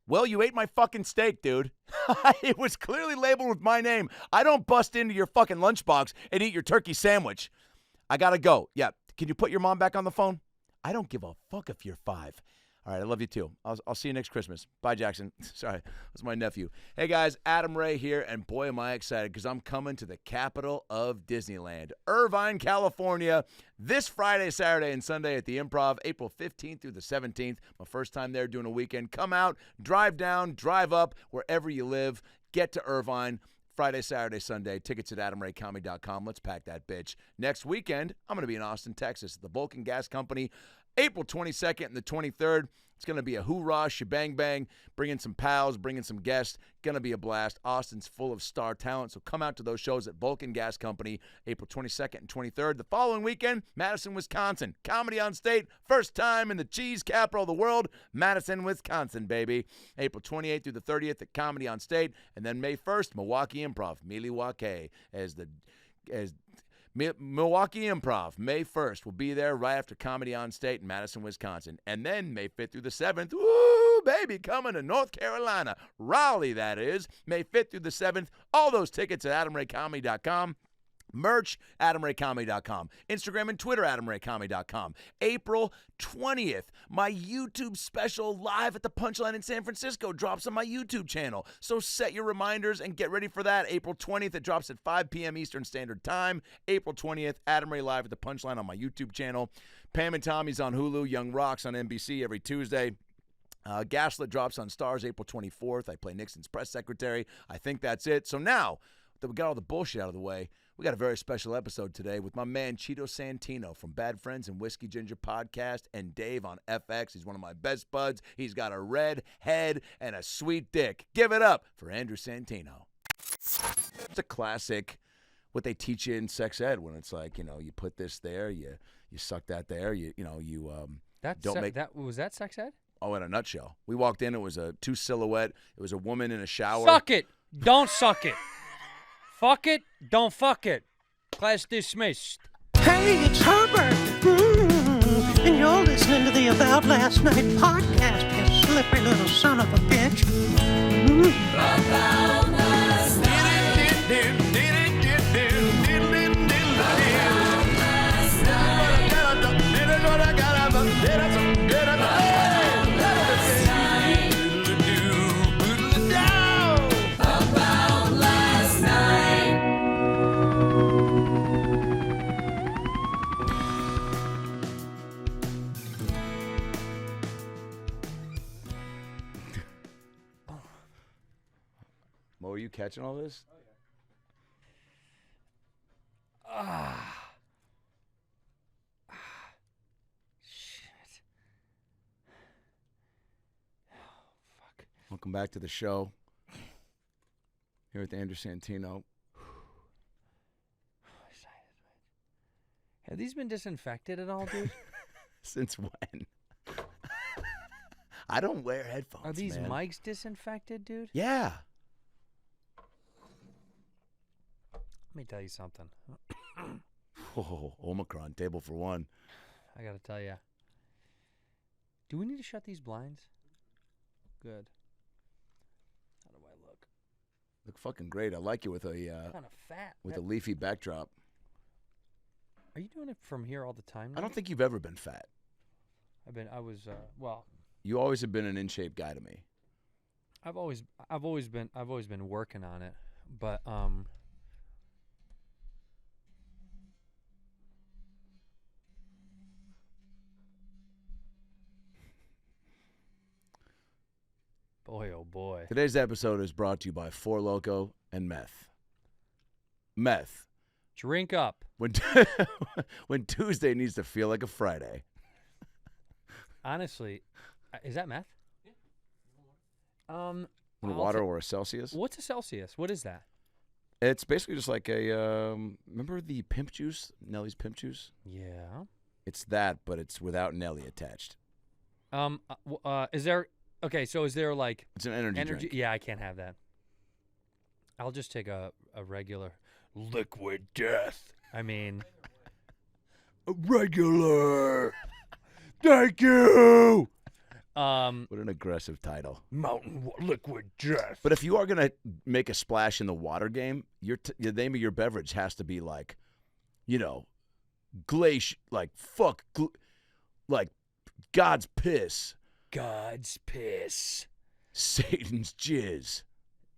Well, you ate my fucking steak, dude. It was clearly labeled with my name. I don't bust into your fucking lunchbox and eat your turkey sandwich. I gotta go. Yeah, can you put your mom back on the phone? I don't give a fuck if you're 5. All right, I love you too. I'll see you next Christmas. Bye, Jackson. Sorry, that's my nephew. Hey, guys, Adam Ray here, and boy, am I excited because I'm coming to the capital of Disneyland, Irvine, California, this Friday, Saturday, and Sunday at the Improv, April 15th through the 17th. My first time there doing a weekend. Come out, drive down, drive up, wherever you live. Get to Irvine. Friday, Saturday, Sunday. Tickets at AdamRayComedy.com. Let's pack that bitch. Next weekend, I'm going to be in Austin, Texas at the Bullock Gas Company, April 22nd and the 23rd. It's going to be a hoorah, shebang bang, bringing some pals, bringing some guests. Going to be a blast. Austin's full of star talent, so come out to those shows at Bullock Gas Company, April 22nd and 23rd. The following weekend, Madison, Wisconsin. Comedy on State, first time in the cheese capital of the world, Madison, Wisconsin, baby. April 28th through the 30th at Comedy on State, and then May 1st, Milwaukee Improv, Milwaukee, Milwaukee Improv, May 1st. We'll be there right after Comedy on State in Madison, Wisconsin. And then May 5th through the 7th, woo, baby, coming to North Carolina. Raleigh, that is. May 5th through the 7th. All those tickets at AdamRayComedy.com. Merch, AdamRayComedy.com. Instagram and Twitter, AdamRayComedy.com. April 20th, my YouTube special live at the Punchline in San Francisco drops on my YouTube channel. So set your reminders and get ready for that. April 20th, it drops at 5 p.m. Eastern Standard Time. April 20th, Adam Ray live at the Punchline on my YouTube channel. Pam and Tommy's on Hulu. Young Rocks on NBC every Tuesday. Gaslit drops on Stars April 24th. I play Nixon's press secretary. I think that's it. So now that we got all the bullshit out of the way, we got a very special episode today with my man Cheeto Santino from Bad Friends and Whiskey Ginger podcast and Dave on FX. He's one of my best buds. He's got a red head and a sweet dick. Give it up for Andrew Santino. It's a classic, what they teach you in sex ed when it's like, you put this there, you suck that there, Was that sex ed? Oh, in a nutshell. We walked in, it was a 2 silhouette. It was a woman in a shower. Suck it. Don't suck it. Fuck it, don't fuck it. Class dismissed. Hey, it's Herbert. And you're listening to the About Last Night podcast, you slippery little son of a bitch. About last night. Mo, are you catching all this? Oh, yeah. Shit. Oh, fuck. Welcome back to the show. Here with Andrew Santino. Have these been disinfected at all, dude? Since when? I don't wear headphones, Are these man. mics disinfected, dude? Yeah. Let me tell you something. Oh, Omicron, table for one. I gotta tell you. Do we need to shut these blinds? Good. How do I look? Look fucking great. I like you with a Kind of fat. with a leafy backdrop. Are you doing it from here all the time now? I don't think you've ever been fat. Well, You always have been an in shape guy to me. I've always been working on it, but boy, oh boy. Today's episode is brought to you by Four Loko and meth. Meth. Drink up. When Tuesday needs to feel like a Friday. Honestly, is that meth? Yeah. Water or a Celsius? What's a Celsius? What is that? It's basically just like a, remember the pimp juice? Nellie's pimp juice? Yeah. It's that, but it's without Nellie attached. Is there, okay, so is there like. It's an energy drink. Yeah, I can't have that. I'll just take a regular liquid death. I mean. A regular. Thank you. What an aggressive title. Liquid Death. But if you are going to make a splash in the water game, the name of your beverage has to be like, glacier, like like God's piss. God's piss. Satan's jizz.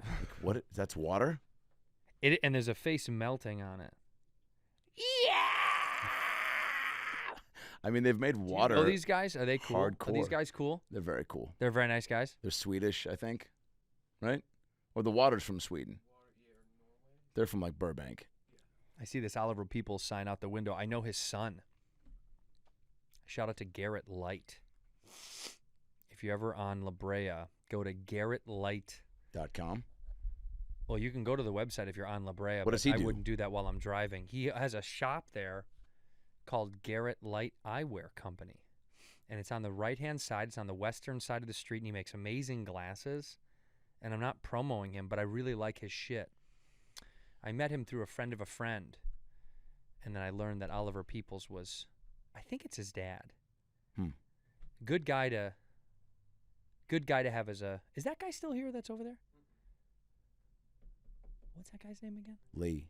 Like, what? That's water? And there's a face melting on it. Yeah. I mean, they've made water. Oh, these guys, are they cool? Hardcore. Are these guys cool? They're very cool. They're very nice guys. They're Swedish, I think, right? Or the water's from Sweden. They're from like Burbank. I see this Oliver Peoples sign out the window. I know his son. Shout out to Garrett Light. If you're ever on La Brea, go to GarrettLight.com. Well, you can go to the website if you're on La Brea. What does he do? I wouldn't do that while I'm driving. He has a shop there called Garrett Light Eyewear Company. And it's on the right-hand side. It's on the western side of the street, and he makes amazing glasses. And I'm not promoting him, but I really like his shit. I met him through a friend of a friend, and then I learned that Oliver Peoples was, I think it's his dad. Good guy to have as a. Is that guy still here? That's over there. What's that guy's name again? Lee.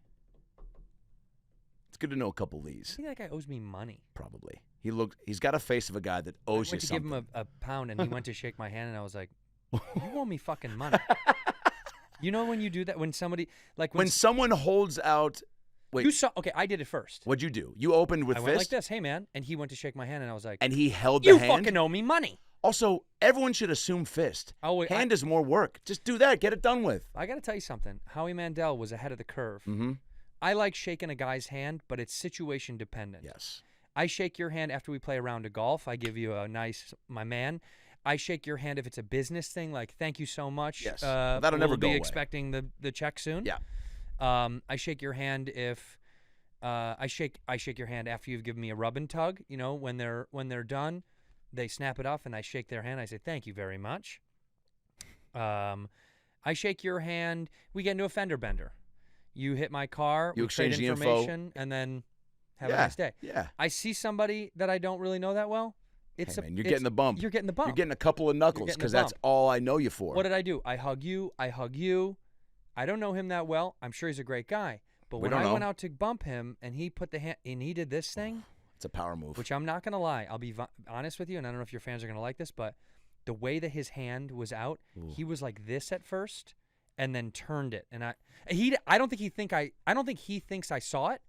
It's good to know a couple Lees. I think that guy owes me money. Probably. He's got a face of a guy that owes you something. I went to give him a pound, and he went to shake my hand, and I was like, "You owe me fucking money." You know when you do that, when somebody when someone holds out. Wait, you saw? Okay, I did it first. What'd you do? You opened with I fist? went like this, hey man, and he went to shake my hand, and I was like, and he held the "You hand? fucking owe me money." Also, everyone should assume fist. Oh, wait, hand is more work. Just do that. Get it done with. I got to tell you something. Howie Mandel was ahead of the curve. Mm-hmm. I like shaking a guy's hand, but it's situation dependent. Yes. I shake your hand after we play a round of golf. I give you a nice, my man. I shake your hand if it's a business thing, like thank you so much. Yes. That'll never go away. We'll be expecting the check soon. Yeah. I shake your hand if I shake your hand after you've given me a rub and tug. You know, when they're done, they snap it off, and I shake their hand. I say thank you very much. I shake your hand. We get into a fender bender. You hit my car. You we trade exchange the info. information, and then have a nice day. Yeah. I see somebody that I don't really know that well. Man, you're getting the bump. You're getting the bump. You're getting a couple of knuckles because that's all I know you for. What did I do? I hug you. I don't know him that well. I'm sure he's a great guy. But when I went out to bump him and he put the hand and he did this thing. It's a power move. Which I'm not going to lie. I'll be honest with you, and I don't know if your fans are going to like this, but the way that his hand was out, he was like this at first and then turned it. And I don't think he thinks I saw it.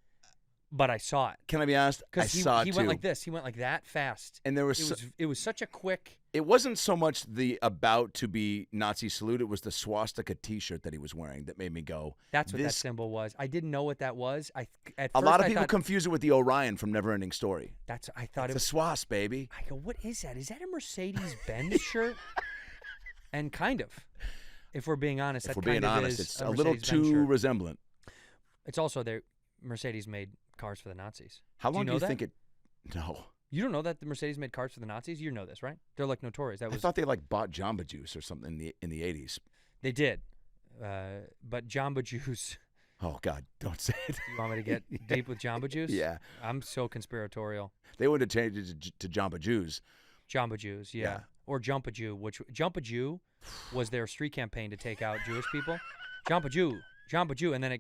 But I saw it. Can I be honest? I saw it too. He went like this. He went like that fast. And it was such a quick. It wasn't so much the about to be Nazi salute. It was the swastika T-shirt that he was wearing that made me go. That's what that symbol was. I didn't know what that was. A lot of people confuse it with the Orion from Neverending Story. I thought it's a swast, baby. I go, what is that? Is that a Mercedes-Benz shirt? And kind of, if we're being honest, it's a little too resemblant. It's also Mercedes made cars for the Nazis. How long do you think it? No. You don't know that the Mercedes made cars for the Nazis? You know this, right? They're like notorious. I thought they bought Jamba Juice or something in the 80s. They did, but Jamba Juice. Oh God, don't say it. You want me to get deep with Jamba Juice? Yeah. I'm so conspiratorial. They would have changed it to Jamba Juice. Jamba Juice, yeah. Or Jump a Jew, which Jump a Jew was their street campaign to take out Jewish people. Jump a Jew, and then I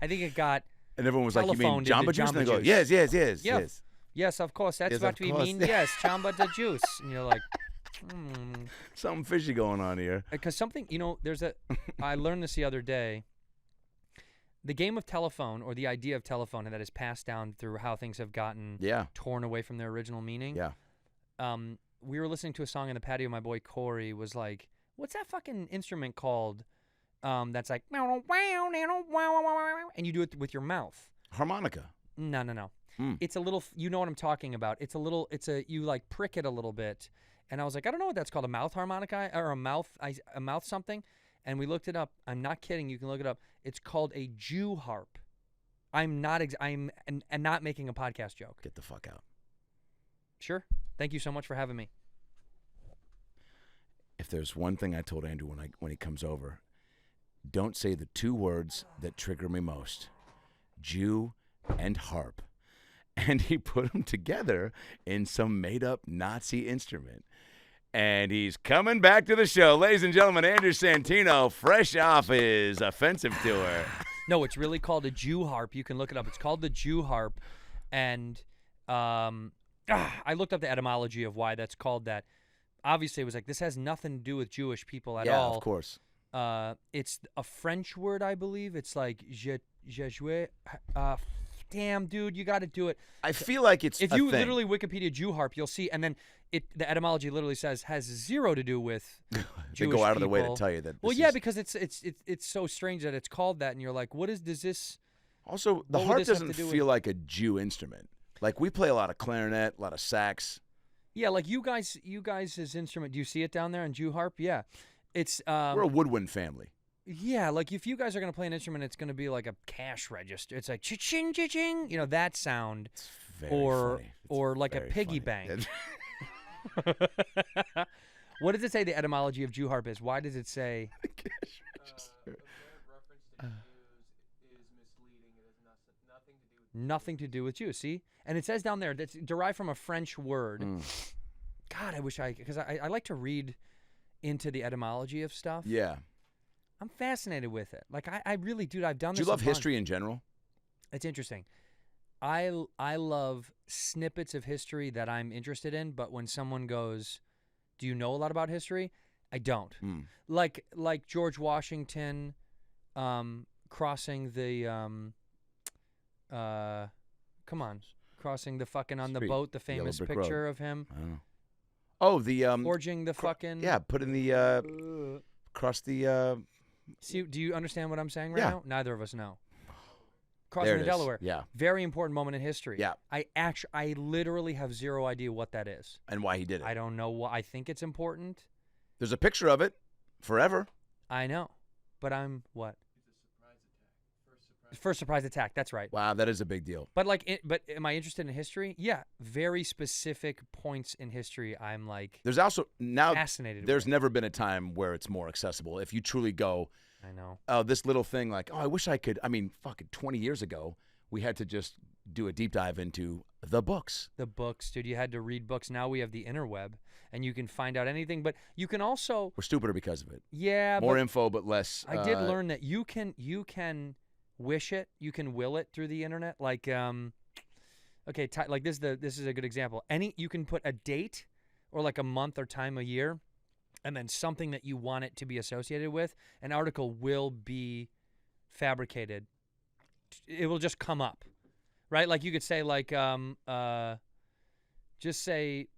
think it got. And everyone was like, you mean Jamba Juice? And they go, yes. Yes, of course. That's what we mean. Yes, Jamba the Juice. And you're like, something fishy going on here. Because something, I learned this the other day. The game of telephone, or the idea of telephone that is passed down through how things have gotten torn away from their original meaning. Yeah. We were listening to a song in the patio. My boy Corey was like, what's that fucking instrument called? That's like, and you do it with your mouth. Harmonica. No. It's a little, you know what I'm talking about. You like prick it a little bit. And I was like, I don't know what that's called, a mouth harmonica or a mouth something. And we looked it up. I'm not kidding. You can look it up. It's called a Jew harp. I'm not making a podcast joke. Get the fuck out. Sure. Thank you so much for having me. If there's one thing I told Andrew when he comes over, don't say the two words that trigger me most, Jew and harp. And he put them together in some made-up Nazi instrument. And he's coming back to the show. Ladies and gentlemen, Andrew Santino, fresh off his offensive tour. No, it's really called a Jew harp. You can look it up. It's called the Jew harp. And I looked up the etymology of why that's called that. Obviously, it was like, this has nothing to do with Jewish people at all. Yeah, of course. It's a French word, I believe. It's like je jouais. Damn, dude, you got to do it. I feel like it's if a you thing. literally Wikipedia Jew harp, you'll see, and then the etymology literally says has zero to do with They Jewish go out of their way to people. tell you that. Well, this yeah, is- because it's so strange that it's called that, and you're like, does this? Also, the what would harp this have doesn't to do feel like a Jew instrument. Like, we play a lot of clarinet, a lot of sax. Yeah, like you guys' instrument. Do you see it down there in Jew harp? Yeah, it's We're a woodwind family. yeah, like if you guys are gonna play an instrument, it's gonna be like a cash register. It's like cha-ching, cha-ching, that sound, It's very or funny. It's or like a very piggy funny. bank. What does it say the etymology of Jew harp is? Why does it say? Nothing to do with Jews. See, and it says down there that's derived from a French word. God, I wish because I like to read into the etymology of stuff. Yeah. I'm fascinated with it. Like I really do. I've done Do this. you love a bunch. history in general? It's interesting. I love snippets of history that I'm interested in, but when someone goes, "Do you know a lot about history?" I don't. Like George Washington crossing the crossing the fucking on the Street. boat, the Yellow famous brick picture road. of him I don't know. Oh, the forging the fucking yeah, put in the across the See, do you understand what I'm saying right Yeah. now? Neither of us know. there Crossing it the is. Delaware. Yeah. Very important moment in history. Yeah. I literally have zero idea what that is. And why he did it. I don't know why. I think it's important. There's a picture of it forever. I know. But I'm what? First surprise attack. That's right. Wow, that is a big deal. But but am I interested in history? Yeah. Very specific points in history I'm like There's also now fascinated there's with. never been a time where it's more accessible. If you truly go, I know. oh, this little thing, like, oh, I wish I could. I mean, fucking 20 years ago, we had to just do a deep dive into the books. The books, dude. You had to read books. Now we have the interweb, and you can find out anything. But you can also, We're stupider because of it. yeah. More but info, but less. I did learn that you can wish it, you can will it through the internet. Like, okay, like this is a good example. You can put a date or like a month or time of year, and then something that you want it to be associated with. An article will be fabricated. It will just come up, right? Like you could say like just say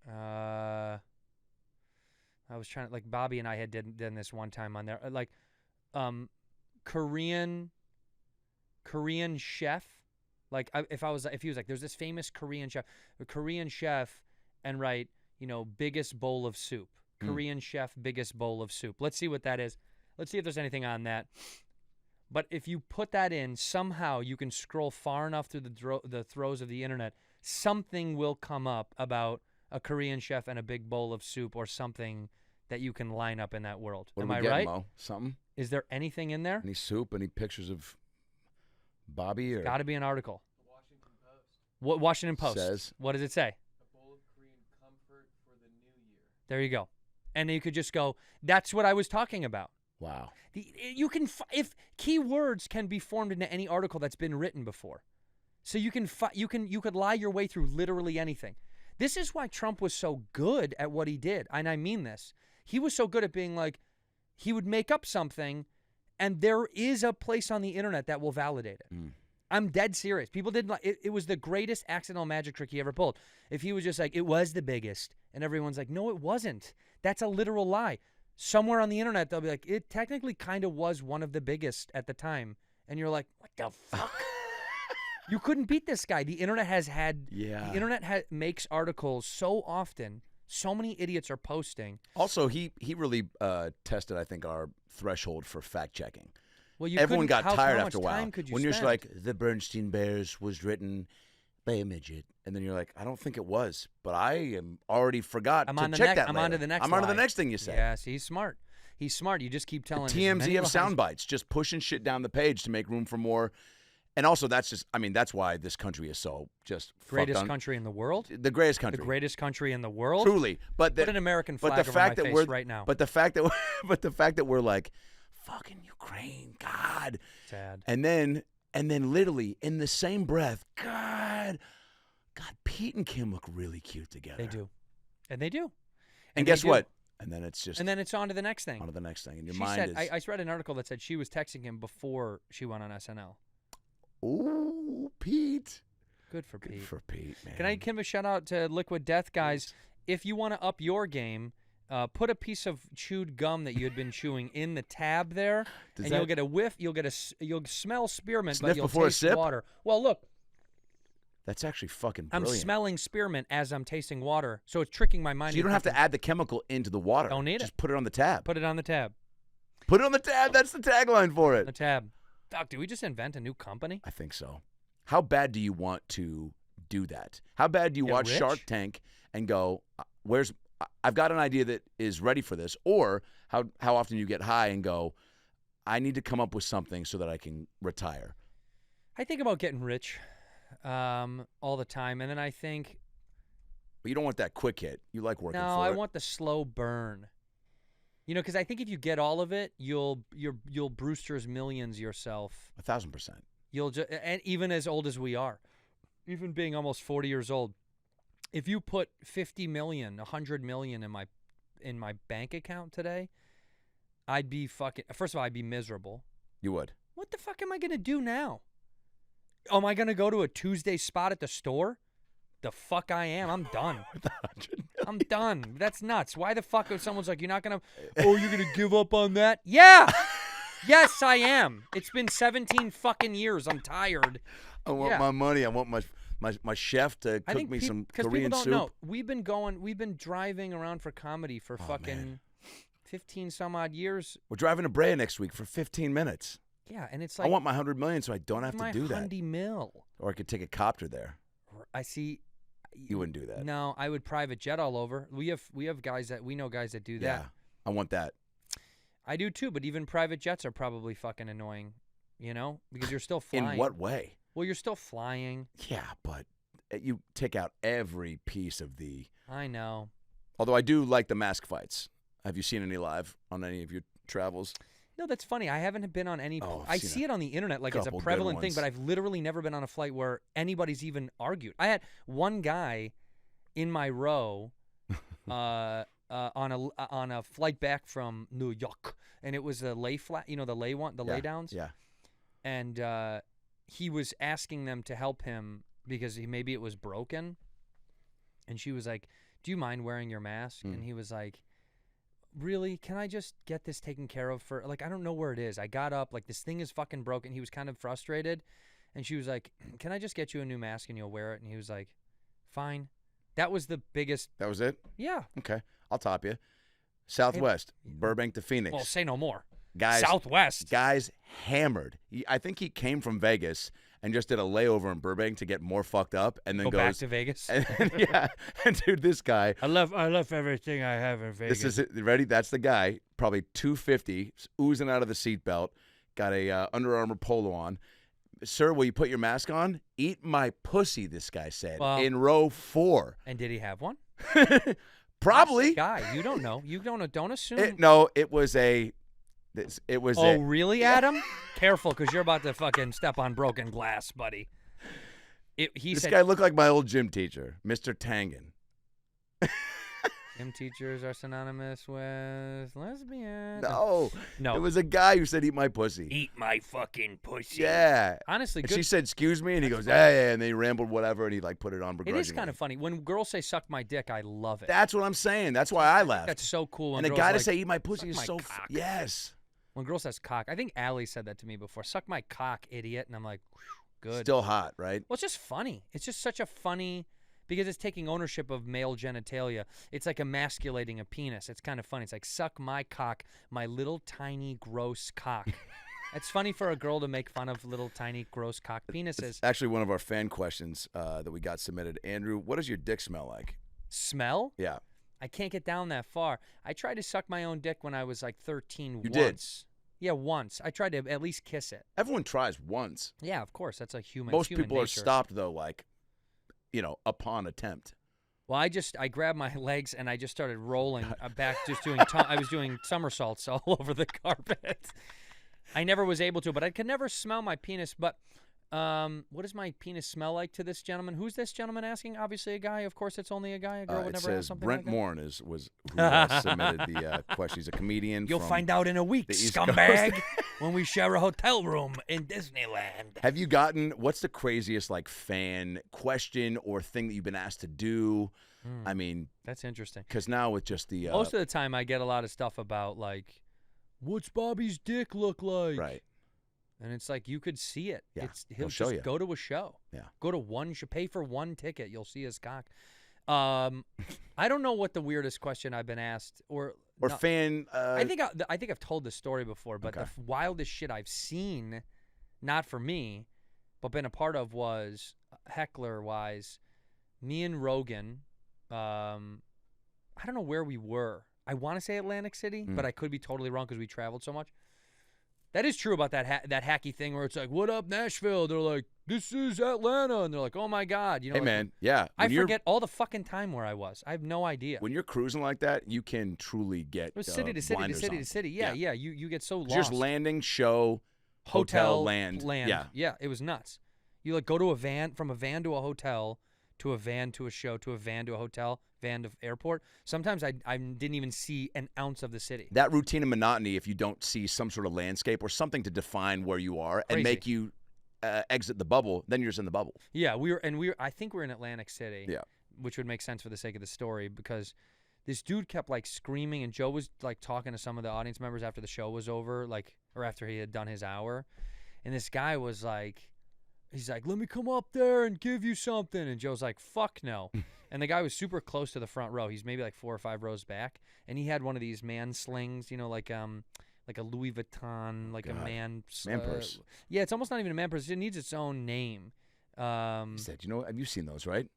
I was trying to, like, Bobby and I had done this one time on there, like Korean chef. Like if he was like, there's this famous Korean chef, and write, biggest bowl of soup. Korean chef, biggest bowl of soup. Let's see what that is. Let's see if there's anything on that. But if you put that in, somehow you can scroll far enough through the throes of the internet, something will come up about a Korean chef and a big bowl of soup, or something that you can line up in that world. What Am are we I getting, right? Mo? Something? Is there anything in there? Any soup? Any pictures of Bobby? Or Got to be an article. The Washington Post. What Washington Post says? What does it say? A bowl of Korean comfort for the new year. There you go. And you could just go, that's what I was talking about. Wow. You can, if keywords can be formed into any article that's been written before, so you could lie your way through literally anything. This is why Trump was so good at what he did, and I mean this. He was so good at being like, he would make up something, and there is a place on the internet that will validate it. I'm dead serious. People didn't like it. It was the greatest accidental magic trick he ever pulled. If he was just like, it was the biggest, and everyone's like, no, it wasn't. That's a literal lie. Somewhere on the internet, they'll be like, it technically kind of was one of the biggest at the time. And you're like, what the fuck? You couldn't beat this guy. The internet the internet makes articles so often. So many idiots are posting. Also, he really tested, I think, our threshold for fact checking. Well, Everyone got tired how after a much while. time could you When you're spend? like, the Bernstein Bears was written by a midget, and then you're like, I don't think it was, but I am already forgot I'm to on the check next. that. I'm later. on to the next. I'm on to the lie. next thing you said. Yes, he's smart. He's smart. You just keep telling TMZ as many of lies. sound bites, just pushing shit down the page to make room for more. And also, that's just, I mean, that's why this country is so just Greatest country in the world? The greatest country. The greatest country in the world? Truly. But Put an American flag over my face right now. But the fact that we're like, fucking Ukraine, God. Sad. And then literally in the same breath, God, Pete and Kim look really cute together. They do. And they do. And guess what? And then it's just. And then it's on to the next thing. On to the next thing. And your she mind said, is. I read an article that said she was texting him before she went on SNL. Ooh, Pete. Good for Pete. Good for Pete, man. Can I give a shout out to Liquid Death, guys? If you want to up your game, put a piece of chewed gum that you had been chewing in the tab there, you'll get a whiff. You'll smell spearmint, Sniff but you'll before a taste sip? water. Well, look, That's actually fucking brilliant. I'm smelling spearmint as I'm tasting water, so it's tricking my mind. So you don't have to add the chemical into the water. Don't need it. Just put it on the tab. Put it on the tab. Put it on the tab. That's the tagline for it. The tab. Doc, did we just invent a new company? I think so. How bad do you want to do that? How bad do you watch rich? Shark Tank and go, I've got an idea that is ready for this? Or how often you get high and go, I need to come up with something so that I can retire? I think about getting rich all the time, and then I think, But you don't want that quick hit. You like working for it. no, I want the slow burn. You know, because I think if you get all of it, you'll Brewster's Millions yourself. 1,000%. You'll and even as old as we are, even being almost 40 years old, if you put 50 million, 100 million in my bank account today, I'd be fucking. First of all, I'd be miserable. You would. What the fuck am I gonna do now? Am I gonna go to a Tuesday spot at the store? The fuck I am. I'm done. I'm done. That's nuts. Why the fuck if someone's like, you're not going to, you're going to give up on that? Yeah. Yes, I am. It's been 17 fucking years. I'm tired. I want my money. I want my chef to cook me some Korean people don't soup. know. We've been driving around for comedy for fucking 15 some odd years. We're driving to Brea next week for 15 minutes. Yeah, and it's like I want my $100 million so I don't have to do that. My $100 million. Or I could take a copter there. I see. You wouldn't do that. No, I would private jet all over. We have guys that we know guys that do that. Yeah, I want that. I do too, but even private jets are probably fucking annoying, you know, because you're still flying. In what way? Well, you're still flying. Yeah, but you take out every piece of the. I know. Although I do like the mask fights. Have you seen any live on any of your travels? No, that's funny. I haven't been on any. I see it on the internet like it's a couple good prevalent thing, ones. but I've literally never been on a flight where anybody's even argued. I had one guy in my row on a flight back from New York, and it was the lay flat, you know, the lay one, the lay downs. Yeah. And he was asking them to help him because maybe it was broken, and she was like, "Do you mind wearing your mask?" And he was like, really, can I just get this taken care of for, like, I don't know where it is. I got up, like, this thing is fucking broken. He was kind of frustrated. And she was like, can I just get you a new mask and you'll wear it? And he was like, fine. That was the biggest. That was it? Yeah. Okay. I'll top you. Southwest, Burbank to Phoenix. Well, say no more. Guys, Southwest. Guys hammered. I think he came from Vegas and just did a layover in Burbank to get more fucked up, and then Go goes back to Vegas. And dude, this guy. I love everything I have in Vegas. This is it. Ready? That's the guy. Probably 250, oozing out of the seatbelt. Got a Under Armour polo on. Sir, will you put your mask on? Eat my pussy. This guy said in row 4. And did he have one? Probably. Guy, you don't know. You don't assume. No, it was a. It was. Oh, really, Adam? Careful, because you're about to fucking step on broken glass, buddy. This guy looked like my old gym teacher, Mr. Tangen. Gym teachers are synonymous with lesbian. No. It was a guy who said, "Eat my pussy." Eat my fucking pussy. Yeah. Honestly, and good. she said, "Excuse me," and he goes, "Yeah," and then he rambled whatever, and he like put it on begrudgingly. It is kind of funny when girls say "suck my dick." I love it. That's what I'm saying. That's why I laughed. That's so cool. And a guy to say "eat my pussy" is so cock. yes. When girl says cock, I think Allie said that to me before. Suck my cock, idiot. And I'm like, good. Still hot, right? Well, it's just funny. It's just such a funny, because it's taking ownership of male genitalia. It's like emasculating a penis. It's kind of funny. It's like, suck my cock, my little tiny gross cock. It's funny for a girl to make fun of little tiny gross cock penises. It's actually one of our fan questions that we got submitted. Andrew, what does your dick smell like? Smell? Yeah. I can't get down that far. I tried to suck my own dick when I was like 13 You once. Yeah, once. I tried to at least kiss it. Everyone tries once. Yeah, of course. That's a human. Most human people nature. are stopped though, like, upon attempt. Well, I grabbed my legs and I just started rolling back, just doing. I was doing somersaults all over the carpet. I never was able to, but I could never smell my penis. But what does my penis smell like to this gentleman? Who's this gentleman asking? Obviously a guy. Of course, it's only a guy. A girl would never ask something Brent like that. Morin was who submitted the question. He's a comedian. You'll from find out in a week, the East scumbag, Coast. when we share a hotel room in Disneyland. Have you gotten, what's the craziest like fan question or thing that you've been asked to do? I mean, That's interesting. because now with just the Most of the time, I get a lot of stuff about like, what's Bobby's dick look like? right. And it's like you could see it. Yeah, He'll he'll show just you. go to a show. Yeah. Go to one show. Pay for one ticket. You'll see his cock. I don't know what the weirdest question I've been asked or no, fan. I think I've told this story before, but Okay. the wildest shit I've seen, not for me, but been a part of was heckler wise. Me and Rogan. I don't know where we were. I want to say Atlantic City, but I could be totally wrong because we traveled so much. That is true about that that hacky thing where it's like, "What up, Nashville?" They're like, "This is Atlanta," and they're like, "Oh my god," you know. hey like, man, yeah. I when you're- forget all the fucking time where I was. I have no idea. when you're cruising like that, you can truly get It was city to city to blinders city on. to city. Yeah. You get so lost. Just landing, show, hotel, land. Yeah. It was nuts. You like go to a van, from a van to a hotel, to a van to a show, to a van to a hotel, van to airport. Sometimes I didn't even see an ounce of the city. That routine and monotony, if you don't see some sort of landscape or something to define where you are and Crazy. make you exit the bubble, then you're just in the bubble. Yeah, I think we were in Atlantic City. Yeah. Which would make sense for the sake of the story because this dude kept like screaming and Joe was like talking to some of the audience members after the show was over, like, or after he had done his hour. And this guy was like, he's like, "Let me come up there and give you something." And Joe's like, "Fuck no." And the guy was super close to the front row. He's maybe like 4 or 5 rows back. And he had one of these man slings, like a Louis Vuitton, like a man purse. Yeah, it's almost not even a man purse. It needs its own name. He said, have you seen those, right?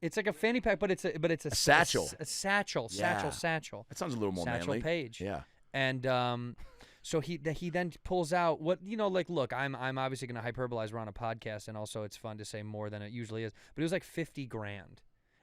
It's like a fanny pack, but it's a satchel. A satchel. Yeah. Satchel. That sounds a little more Satchel manly. Paige. Yeah. And so he then pulls out what, like, look, I'm obviously going to hyperbolize. We're on a podcast, and also it's fun to say more than it usually is. But it was like $50,000.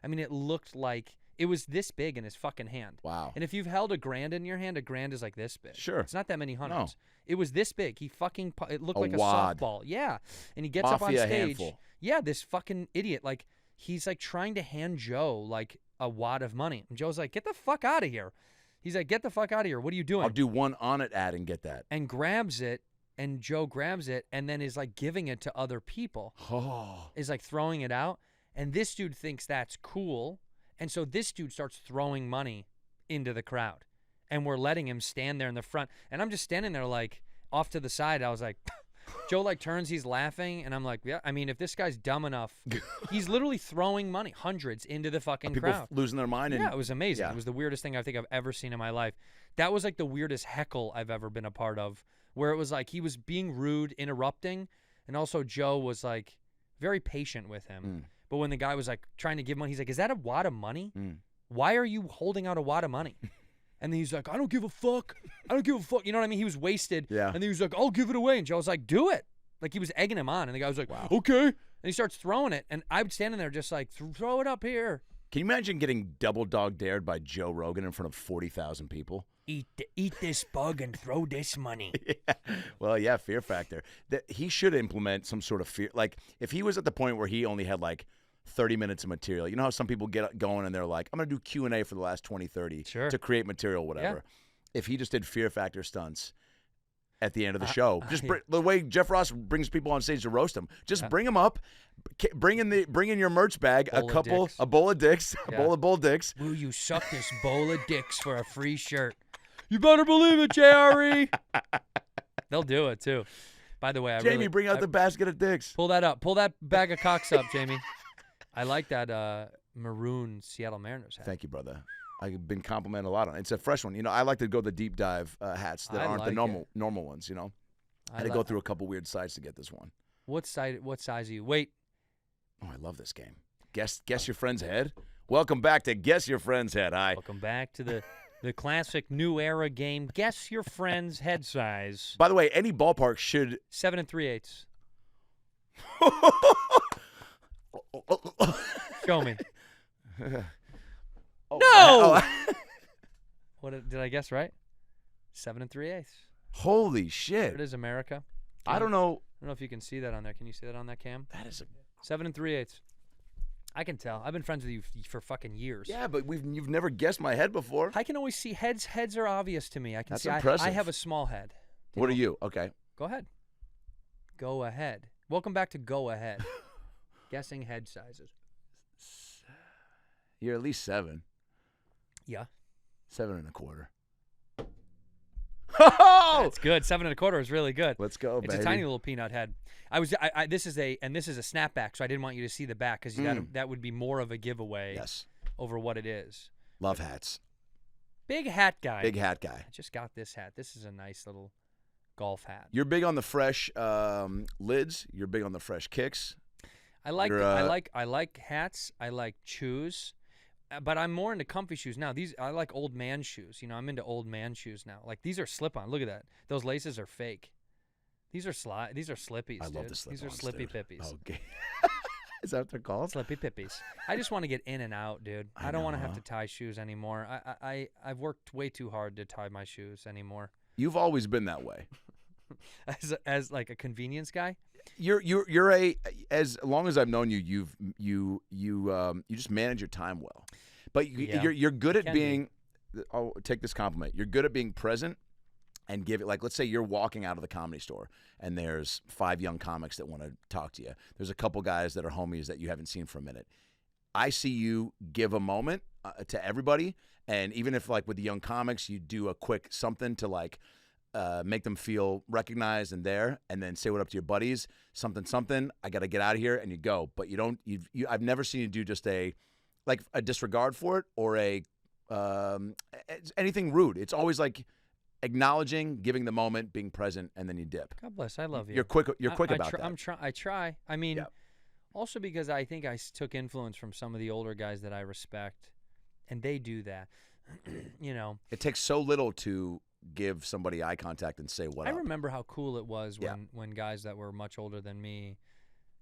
I mean, it looked like it was this big in his fucking hand. Wow. And if you've held a grand in your hand, a grand is like this big. Sure. It's not that many hundreds. No. It was this big. He fucking, it looked A like wad. a softball. Yeah. And he gets up on Mafia stage. handful. Yeah, this fucking idiot. Like, he's like trying to hand Joe like a wad of money. And Joe's like, "Get the fuck out of here." He's like, "Get the fuck out of here. What are you doing?" I'll do one on it ad and get that. And grabs it, and Joe grabs it, and then is like giving it to other people. Oh. Is like throwing it out. And this dude thinks that's cool. And so this dude starts throwing money into the crowd. And we're letting him stand there in the front. And I'm just standing there like off to the side. I was like, Joe like turns, he's laughing. And I'm like, yeah, I mean, if this guy's dumb enough, he's literally throwing money, hundreds, into the fucking People crowd. losing their mind. And, Yeah, it was amazing. yeah. It was the weirdest thing I think I've ever seen in my life. That was like the weirdest heckle I've ever been a part of, where it was like he was being rude, interrupting, and also Joe was like very patient with him. But when the guy was like trying to give money, he's like, "Is that a wad of money? Why are you holding out a wad of money?" And then he's like, "I don't give a fuck. I don't give a fuck." You know what I mean? He was wasted. Yeah. And then he was like, "I'll give it away." And Joe was like, "Do it." Like he was egging him on. And the guy was like, "Okay." And he starts throwing it. And I'm standing there just like, "Throw it up here." Can you imagine getting double dog dared by Joe Rogan in front of 40,000 people? Eat this bug and throw this money. Yeah. Well, yeah, fear factor. He should implement some sort of fear. Like, if he was at the point where he only had like 30 minutes of material, you know how some people get going and they're like, "I'm going to do Q&A for the last 20, 30 Sure. to create material, whatever." If he just did fear factor stunts at the end of the show, just the way Jeff Ross brings people on stage to roast them, just bring them up, bring in your merch bag, a bowl of dicks, a bowl of bull dicks. Will you suck this bowl of dicks for a free shirt? You better believe it, JRE. They'll do it too. By the way, Jamie, bring out the basket of dicks. Pull that up. Pull that bag of cocks up, Jamie. I like that maroon Seattle Mariners hat. Thank you, brother. I've been complimented a lot on it. It's a fresh one. I like to go the deep dive hats that aren't the normal ones, I had to go through a couple weird sites to get this one. What size are you? Wait. Oh, I love this game. Guess your friend's head? Welcome back to Guess Your Friend's Head. Hi. Welcome back to the The classic new era game. Guess your friend's head size. By the way, any ballpark should 7 3/8. Show me. Oh, No! oh. What did I guess right? 7 3/8. Holy There shit. it is, America. I don't know. I don't know if you can see that on there. Can you see that on that cam? That is 7 3/8. I can tell. I've been friends with you for fucking years. Yeah, but you've never guessed my head before. I can always see heads. Heads are obvious to me. I can That's see. impressive. I have a small head. What are you? Okay. Go ahead. Go ahead. Welcome back to Go Ahead. Guessing head sizes. You're at least 7. Yeah. 7 1/4. Oh! That's good. 7 1/4 is really good. Let's go, It's baby. a tiny little peanut head. This is a snapback, so I didn't want you to see the back because that would be more of a giveaway Yes. over what it is. Love hats. Big hat guy. Big hat guy. I just got this hat. This is a nice little golf hat. You're big on the fresh lids. You're big on the fresh kicks. I like You're, I like hats. I like shoes. But I'm more into comfy shoes now. I like old man shoes. You know, I'm into old man shoes now. Like these are slip-on. Look at that. Those laces are fake. These are slippies. I love dude. the slip-ons. These are slippy dude. pippies. Okay. Is that what they're called? Slippy pippies. I just want to get in and out, dude. I don't want to have to tie shoes anymore. I've worked way too hard to tie my shoes anymore. You've always been that way. As like a convenience guy. You're a as long as I've known you, you just manage your time well. But Yeah. you're good at Can be. being. I'll take this compliment. You're good at being present and give it. Like, let's say you're walking out of the Comedy Store and there's 5 young comics that want to talk to you. There's a couple guys that are homies that you haven't seen for a minute. I see you give a moment to everybody, and even if like with the young comics, you do a quick something to like. Make them feel recognized and there, and then say what up to your buddies. Something. I got to get out of here, and you go. But you don't. I've never seen you do just a disregard for it or anything rude. It's always like acknowledging, giving the moment, being present, and then you dip. God bless. I love you. You're quick. You're quick about that. I try. I mean, Yeah. also because I think I took influence from some of the older guys that I respect, and they do that. You know. It takes so little to give somebody eye contact and say what I up. remember how cool it was Yeah. when guys that were much older than me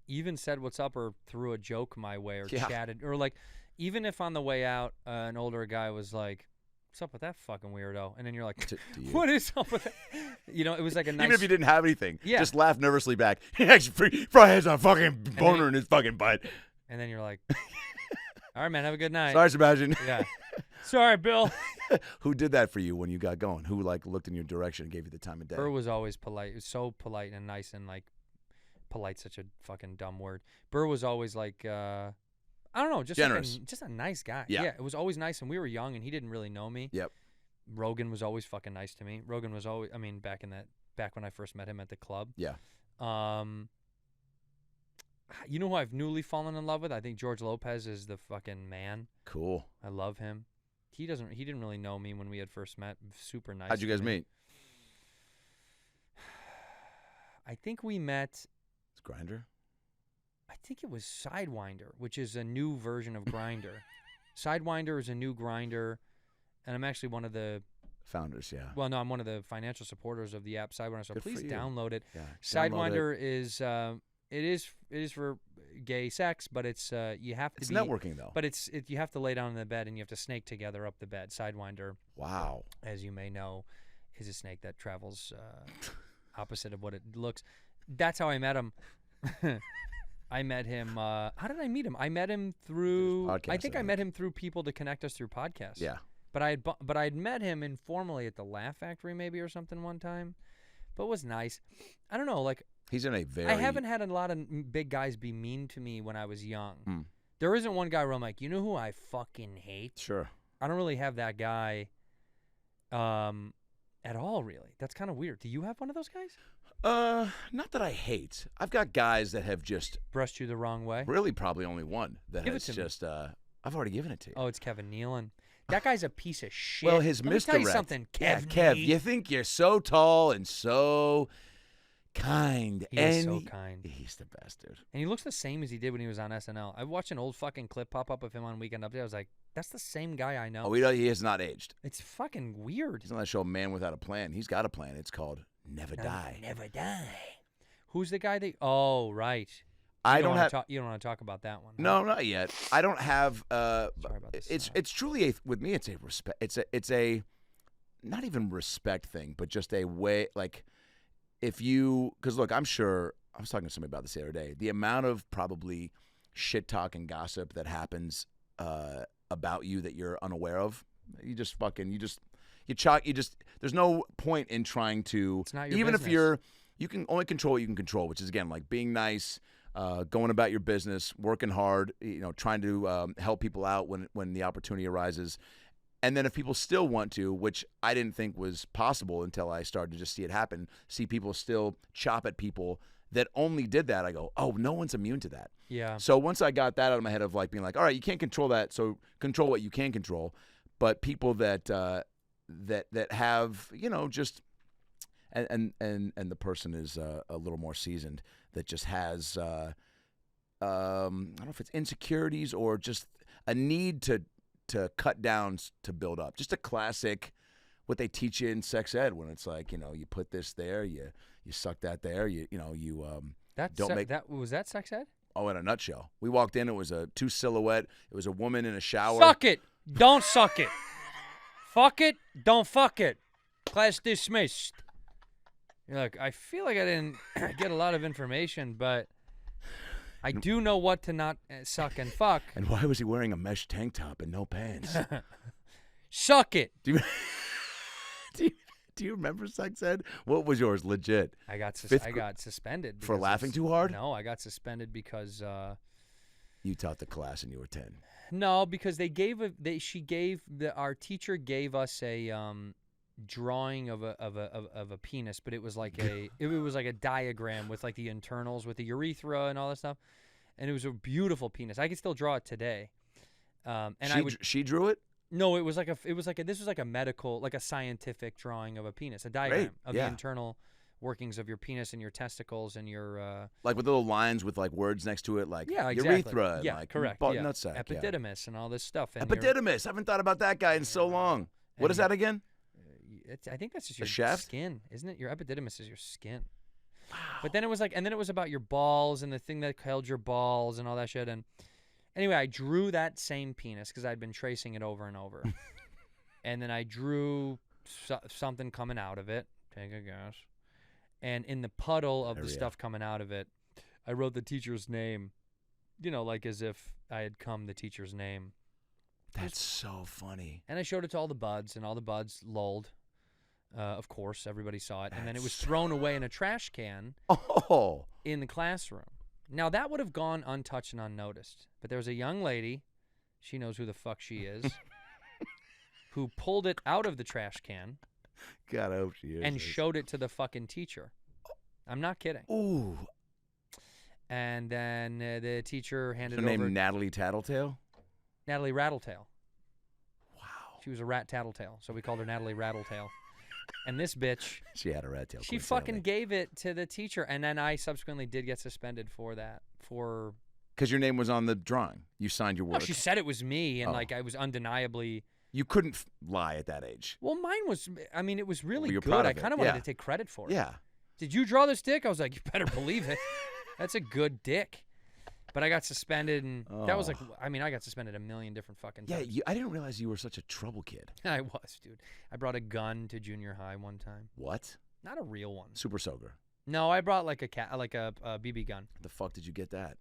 even said what's up or threw a joke my way or Yeah. chatted or like even if on the way out an older guy was like, what's up with that fucking weirdo? And then you're like, To you. what is up with that? You know, it was like a nice. Even if you didn't have anything, Yeah. just laugh nervously back. He actually probably has a fucking boner in his fucking butt. And then you're like, all right, man, have a good night. Sorry, Sebastian. Yeah. Sorry, Bill. Who did that for you when you got going? Who like looked in your direction and gave you the time of day? Burr was always polite. He was so polite and nice and like polite's such a fucking dumb word. Burr was always like I don't know, just generous. just a nice guy. Yeah. It was always nice and we were young and he didn't really know me. Yep. Rogan was always fucking nice to me. Rogan was always back when I first met him at the club. Yeah. You know who I've newly fallen in love with? I think George Lopez is the fucking man. Cool. I love him. He didn't really know me when we had first met. Super nice. How'd you to guys me. meet? I think we met. It's Grindr. I think it was Sidewinder, which is a new version of Grindr. Sidewinder is a new Grindr, and I'm actually one of the. Founders, yeah. Well, no, I'm one of the financial supporters of the app Sidewinder. So Good for please you. download it. Yeah. Download Sidewinder is it is for gay sex, but it's you have to It's be networking though. But you have to lay down in the bed and you have to snake together up the bed. Sidewinder, Wow. as you may know, is a snake that travels opposite of what it looks. That's how I met him. I met him. How did I meet him? I met him through. Podcast, I think I I met him through people to connect us through podcasts. Yeah. But I had met him informally at the Laugh Factory maybe or something one time. But it was nice. I don't know. Like He's in a very. I haven't had a lot of big guys be mean to me when I was young. Mm. There isn't one guy where I'm like, you know who I fucking hate? Sure. I don't really have that guy at all, really. That's kind of weird. Do you have one of those guys? Not that I hate. I've got guys that have just Brushed you the wrong way? really probably only one that Give it has to me. just. I've already given it to you. Oh, it's Kevin Nealon. That guy's a piece of shit. Well, his Let me tell you misdirect. something, Yeah, Kev. Kev, you think you're so tall and so. kind. He is so kind. He's the best, dude. And he looks the same as he did when he was on SNL. I watched an old fucking clip pop up of him on Weekend Update. I was like, that's the same guy I know. Oh, he has not aged. It's fucking weird. He's on that show, Man Without a Plan. He's got a plan. It's called Never Die. Never die. Who's the guy that? Oh, right. I You don't have. You don't want to talk about that one. Huh? No, not yet. I don't have. Sorry about this. It's truly with me. It's a respect. It's a not even respect thing, but just a way like if you because look, I'm sure I was talking to somebody about this the other day. The amount of probably shit talk and gossip that happens about you that you're unaware of. There's no point in trying to. It's not your even business. if you can only control what you can control, which is again like being nice. Going about your business, working hard, trying to help people out when the opportunity arises. And then if people still want to, which I didn't think was possible until I started to just see it happen, see people still chop at people that only did that, I go, oh, no one's immune to that. Yeah. So once I got that out of my head of like being like, all right, you can't control that, so control what you can control. But people that have, just and the person is a little more seasoned that just has I don't know if it's insecurities or just a need to cut down to build up. Just a classic what they teach you in sex ed when it's like, you put this there, you suck that there, Was that sex ed? Oh, in a nutshell. We walked in, it was a two silhouette, it was a woman in a shower. Suck it. Don't suck it. Fuck it. Don't fuck it. Class dismissed. Look, I feel like I didn't get a lot of information, but I do know what to not suck and fuck. And why was he wearing a mesh tank top and no pants? Suck it. Do you remember sex ed? What was yours? Legit. I got suspended. For because laughing too hard? No, I got suspended because you taught the class and you were 10. No, because our teacher gave us a drawing of a penis, but it was like a diagram with like the internals with the urethra and all that stuff, and it was a beautiful penis. I can still draw it today. She drew it? No, this was like a medical, like a scientific drawing of a penis, a diagram of the internal workings of your penis and your testicles and your like with little lines with like words next to it, like exactly. urethra, and yeah, like correct, nutsack, epididymis, and all this stuff. And epididymis. I haven't thought about that guy in so long. What is that again? I think that's just your shaft? skin, isn't it? Your epididymis is your skin. Wow. But then it was it was about your balls and the thing that held your balls and all that shit. And anyway, I drew that same penis because I'd been tracing it over and over. And then I drew something coming out of it. Take a guess. And in the puddle of the stuff coming out of it, I wrote the teacher's name, like as if I had come the teacher's name. That's so funny. And I showed it to all the buds, and all the buds lulled. Of course, everybody saw it. And then it was thrown away in a trash can in the classroom. Now, that would have gone untouched and unnoticed. But there was a young lady, she knows who the fuck she is, who pulled it out of the trash can. God, I hope she is. And showed it to the fucking teacher. I'm not kidding. Ooh. And then the teacher handed her over. Her name Natalie Tattletale? Natalie Rattletail. Wow. She was a rat tattletale, so we called her Natalie Rattletail. And this bitch, she had a rat tail. She fucking gave it to the teacher, and then I subsequently did get suspended for that. Because your name was on the drawing. You signed your work. No, she said it was me, and I was undeniably. You couldn't lie at that age. Well, mine was. It was really you're good. Proud of I kind of wanted to take credit for it. Yeah. Did you draw this dick? I was like, you better believe it. That's a good dick. But I got suspended, and that was like, I got suspended a million different fucking times. Yeah, I didn't realize you were such a trouble kid. I was, dude. I brought a gun to junior high one time. What? Not a real one. Super soaker. No, I brought like a BB gun. The fuck did you get that?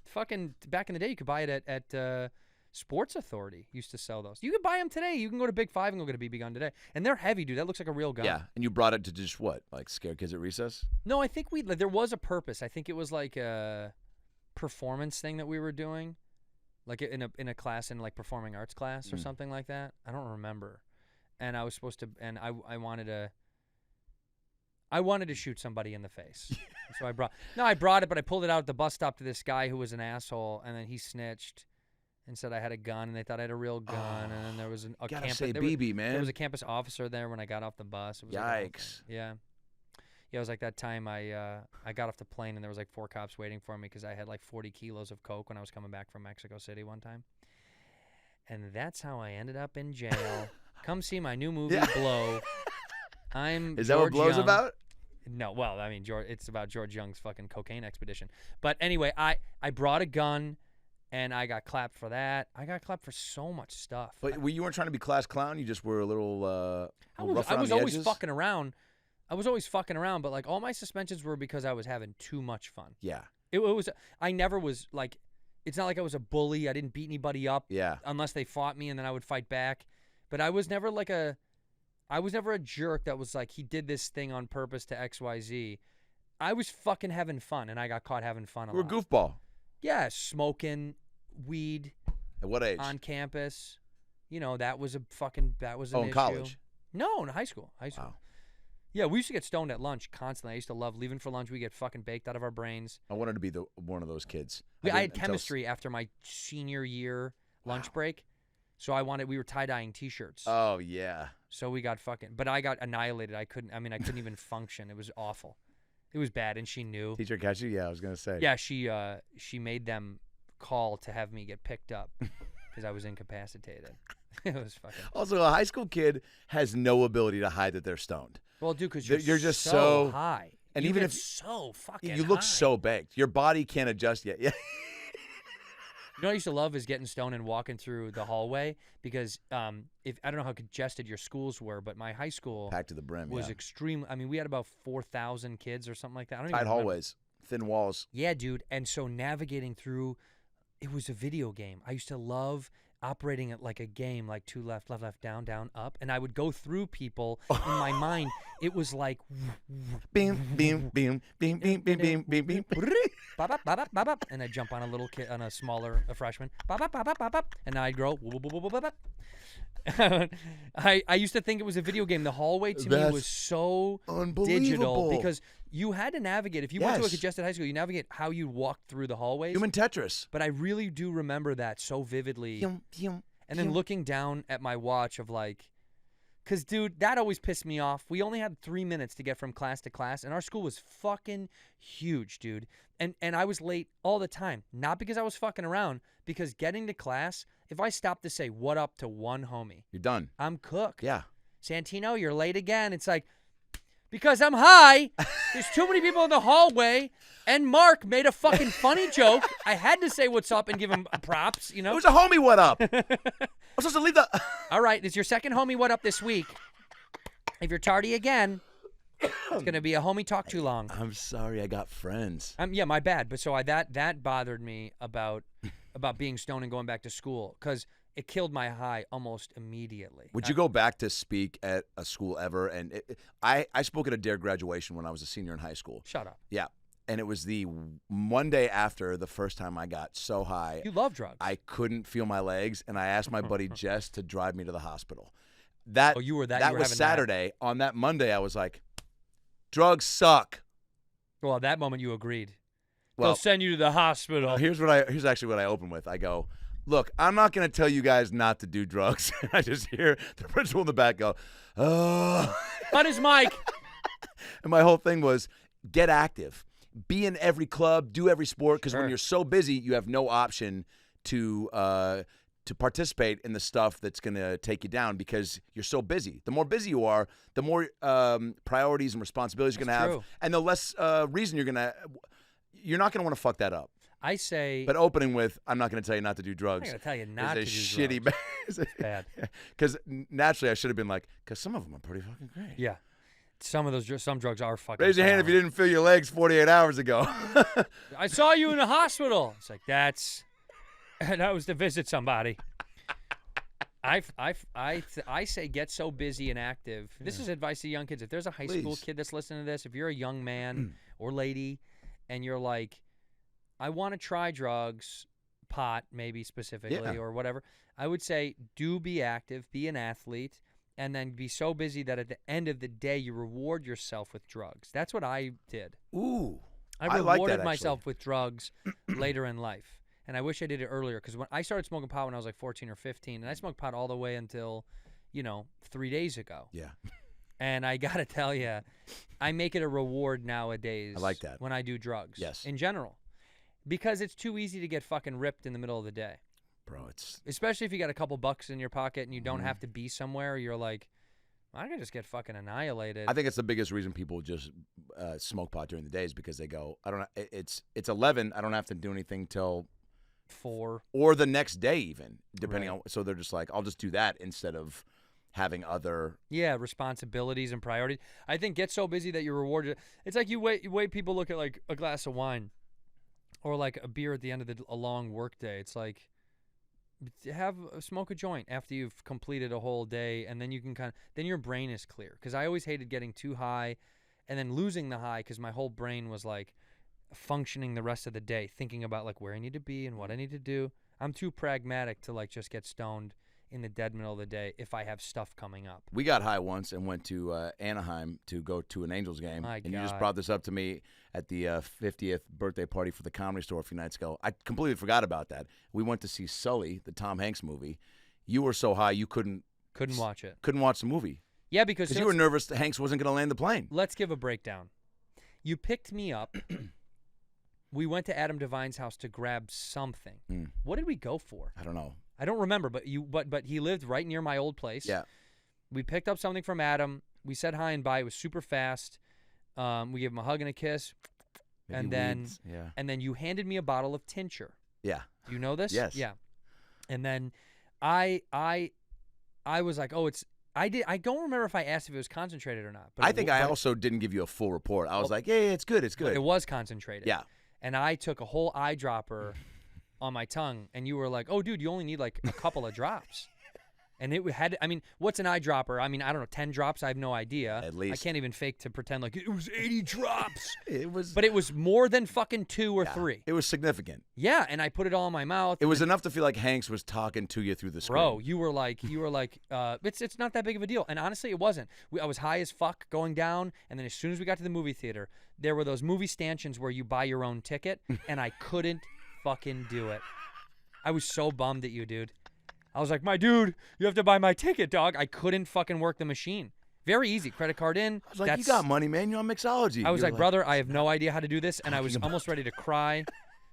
Fucking back in the day, you could buy it at Sports Authority. Used to sell those. You can buy them today. You can go to Big Five and go get a BB gun today, and they're heavy, dude. That looks like a real gun. Yeah, and you brought it to just what, like scare kids at recess? No, I think there was a purpose. I think it was like a performance thing that we were doing, like in a class, in like performing arts class or something like that. I don't remember. And I was supposed to, and I wanted to shoot somebody in the face. So I brought it, but I pulled it out at the bus stop to this guy who was an asshole, and then he snitched and said I had a gun, and they thought I had a real gun, and then there was a gotta campus. say BB, man. There was a campus officer there when I got off the bus. It was yikes. yeah. Yeah, it was like that time I got off the plane and there was like 4 cops waiting for me because I had like 40 kilos of coke when I was coming back from Mexico City one time. And that's how I ended up in jail. Come see my new movie, Blow. Is that what Blow's about? No, well, I mean, it's about George Young's fucking cocaine expedition. But anyway, I brought a gun, and I got clapped for that. I got clapped for so much stuff. But you weren't trying to be class clown. You just were a little rough I around was the always edges? fucking around. I was always fucking around, but like all my suspensions were because I was having too much fun. Yeah. It was. I never was like. It's not like I was a bully. I didn't beat anybody up. Yeah. Unless they fought me, and then I would fight back. But I was never like a. I was never a jerk that was like, he did this thing on purpose to XYZ. I was fucking having fun, and I got caught having fun a lot. You were a goofball. Yeah, smoking weed. At what age? On campus. You know, that was an issue. in college? No, in high school. Wow. Yeah, we used to get stoned at lunch constantly. I used to love leaving for lunch. We get fucking baked out of our brains. I wanted to be one of those kids. I had chemistry after my senior year lunch break. So we were tie-dyeing T-shirts. Oh, yeah. So we got but I got annihilated. I couldn't even function. It was awful. It was bad, and she knew. Teacher catch you? Yeah, I was going to say. Yeah, she made them call to have me get picked up because I was incapacitated. It was fucking. Also, a high school kid has no ability to hide that they're stoned. Well, dude, because you're just so high. And you even get if so fucking you look high. so baked, your body can't adjust yet. Yeah. You know what I used to love is getting stoned and walking through the hallway because if I don't know how congested your schools were, but my high school packed to the brim was extreme. I mean, we had about 4,000 kids or something like that. I don't tight even remember. hallways, thin walls. Yeah, dude. And so navigating through, it was a video game. I used to love operating it like a game, like 2 left, left, left, down, down, up, and I would go through people in my mind. It was like beam, beam, beam, beam, beam, beam, beam, beam, beam. And I'd jump on a little kid, on a freshman, and I'd grow. I used to think it was a video game. The hallway to me was so digital because you had to navigate. If you went to a congested high school, you navigate how you walk through the hallways. Human Tetris. But I really do remember that so vividly. And then looking down at my watch of like, because, dude, that always pissed me off. We only had 3 minutes to get from class to class, and our school was fucking huge, dude. And I was late all the time. Not because I was fucking around, because getting to class, if I stopped to say what up to one homie, you're done. I'm cooked. Yeah. Santino, you're late again. It's like, because I'm high, there's too many people in the hallway, and Mark made a fucking funny joke. I had to say what's up and give him props, you know? It was a homie what up. I'm supposed to leave the... All right, it's your second homie what up this week. If you're tardy again, it's going to be a homie talk too long. I'm sorry, I got friends. Yeah, my bad. But so that bothered me about being stoned and going back to school because it killed my high almost immediately. Would you go back to speak at a school ever? And I spoke at a DARE graduation when I was a senior in high school. Shut up. Yeah. And it was the one day after the first time I got so high. You love drugs. I couldn't feel my legs, and I asked my buddy Jess to drive me to the hospital. You were That was Saturday. On that Monday, I was like, drugs suck. Well, at that moment, you agreed. Well, they'll send you to the hospital. Here's actually what I open with. I go, look, I'm not going to tell you guys not to do drugs. I just hear the principal in the back go, oh. On his mic. And my whole thing was, get active. Be in every club, do every sport, because when you're so busy, you have no option to participate in the stuff that's going to take you down because you're so busy. The more busy you are, the more priorities and responsibilities you're going to have, and the less reason you're not going to want to fuck that up. I say, but opening with, I'm not going to tell you not to do drugs. I'm going to tell you not to do shitty drugs. It's bad. Because naturally, I should have been like, because some of them are pretty fucking great. Yeah. Some drugs are fucking. Raise your hand if you didn't feel your legs 48 hours ago. I saw you in the hospital. It's like, that was to visit somebody. I say get so busy and active. This is advice to young kids. If there's a high school kid that's listening to this, if you're a young man or lady and you're like, I want to try drugs, pot maybe specifically or whatever, I would say do be active, be an athlete, and then be so busy that at the end of the day you reward yourself with drugs. That's what I did. Ooh. I rewarded myself with drugs later in life. And I wish I did it earlier because when I started smoking pot when I was like 14 or 15, and I smoked pot all the way until, 3 days ago. Yeah. And I got to tell you, I make it a reward nowadays. I like that. When I do drugs. Yes. In general. Because it's too easy to get fucking ripped in the middle of the day. Bro, it's... Especially if you got a couple bucks in your pocket and you don't have to be somewhere. You're like, I could just get fucking annihilated. I think it's the biggest reason people just smoke pot during the day is because they go, I don't. It's 11. I don't have to do anything till 4 or the next day, even depending Right. on. So they're just like, I'll just do that instead of having other. Yeah, responsibilities and priorities. I think get so busy that you're rewarded. It's like you wait. People look at like a glass of wine, or like a beer at the end of a long work day. It's like smoke a joint after you've completed a whole day, and then you can then your brain is clear. Because I always hated getting too high, and then losing the high because my whole brain was like functioning the rest of the day, thinking about like where I need to be and what I need to do. I'm too pragmatic to like just get stoned in the dead middle of the day if I have stuff coming up. We got high once and went to Anaheim to go to an Angels game, My and you just God. brought this up to me at the 50th birthday party for the Comedy Store a few nights ago. I completely forgot about that. We went to see Sully, the Tom Hanks movie. You were so high you couldn't Watch it. couldn't watch the movie Yeah, because because you were nervous that Hanks wasn't going to land the plane. let's give a breakdown. You picked me up. We went to Adam Devine's house to grab something. What did we go for? I don't know. I don't remember, but he lived right near my old place. Yeah. We picked up something from Adam. We said hi and bye. It was super fast. We gave him a hug and a kiss. Maybe and then weeds. Yeah. and then you handed me a bottle of tincture. Yeah. Do you know this? Yes. Yeah. And then I was like, oh, I don't remember if I asked if it was concentrated or not. But I think I also didn't give you a full report. I was like, yeah, it's good. It's good. It was concentrated. Yeah. And I took a whole eyedropper on my tongue, and you were like, oh, dude, you only need like a couple of drops. And it had, I mean, what's an eyedropper? I mean, I don't know, 10 drops? I have no idea. At least. I can't even fake to pretend like it was 80 drops. It was. But it was more than fucking 2 or 3. It was significant. Yeah, and I put it all in my mouth. It was enough to feel like Hanks was talking to you through the screen. Bro, you were like, it's not that big of a deal. And honestly, it wasn't. I was high as fuck going down, and then as soon as we got to the movie theater, there were those movie stanchions where you buy your own ticket, and I couldn't fucking do it. I was so bummed at you, dude. I was like, my dude, you have to buy my ticket, dog. I couldn't fucking work the machine. Very easy. Credit card in. I was like, you got money, man. You're on Mixology. I was You're like, brother, I have no idea how to do this, and I was talking almost ready to cry.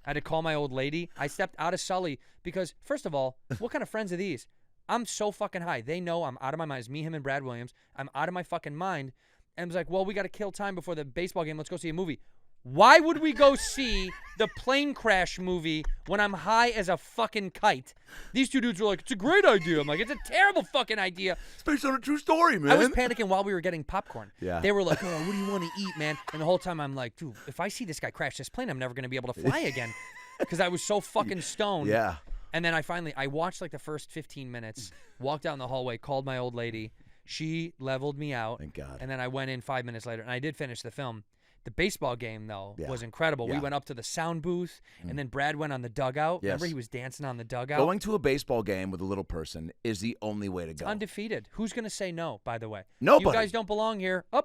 I had to call my old lady. I stepped out of Sully because, first of all, what kind of friends are these? I'm so fucking high. They know I'm out of my mind. It's me, him, and Brad Williams. I'm out of my fucking mind. And I was like, well, we got to kill time before the baseball game. Let's go see a movie. Why would we go see the plane crash movie when I'm high as a fucking kite? These two dudes were like, it's a great idea. I'm like, it's a terrible fucking idea. It's based on a true story, man. I was panicking while we were getting popcorn. Yeah. They were like, oh, what do you want to eat, man? And the whole time I'm like, dude, if I see this guy crash this plane, I'm never going to be able to fly again. Because I was so fucking stoned. Yeah. And then I watched like the first 15 minutes, walked down the hallway, called my old lady. She leveled me out. Thank God. And then I went in 5 minutes later, and I did finish the film. The baseball game, though, Yeah. was incredible. We Yeah. went up to the sound booth, and then Brad went on the dugout. Yes. Remember, he was dancing on the dugout? Going to a baseball game with a little person is the only way to go. Undefeated. Who's going to say no, by the way? Nobody. You guys don't belong here. Oh,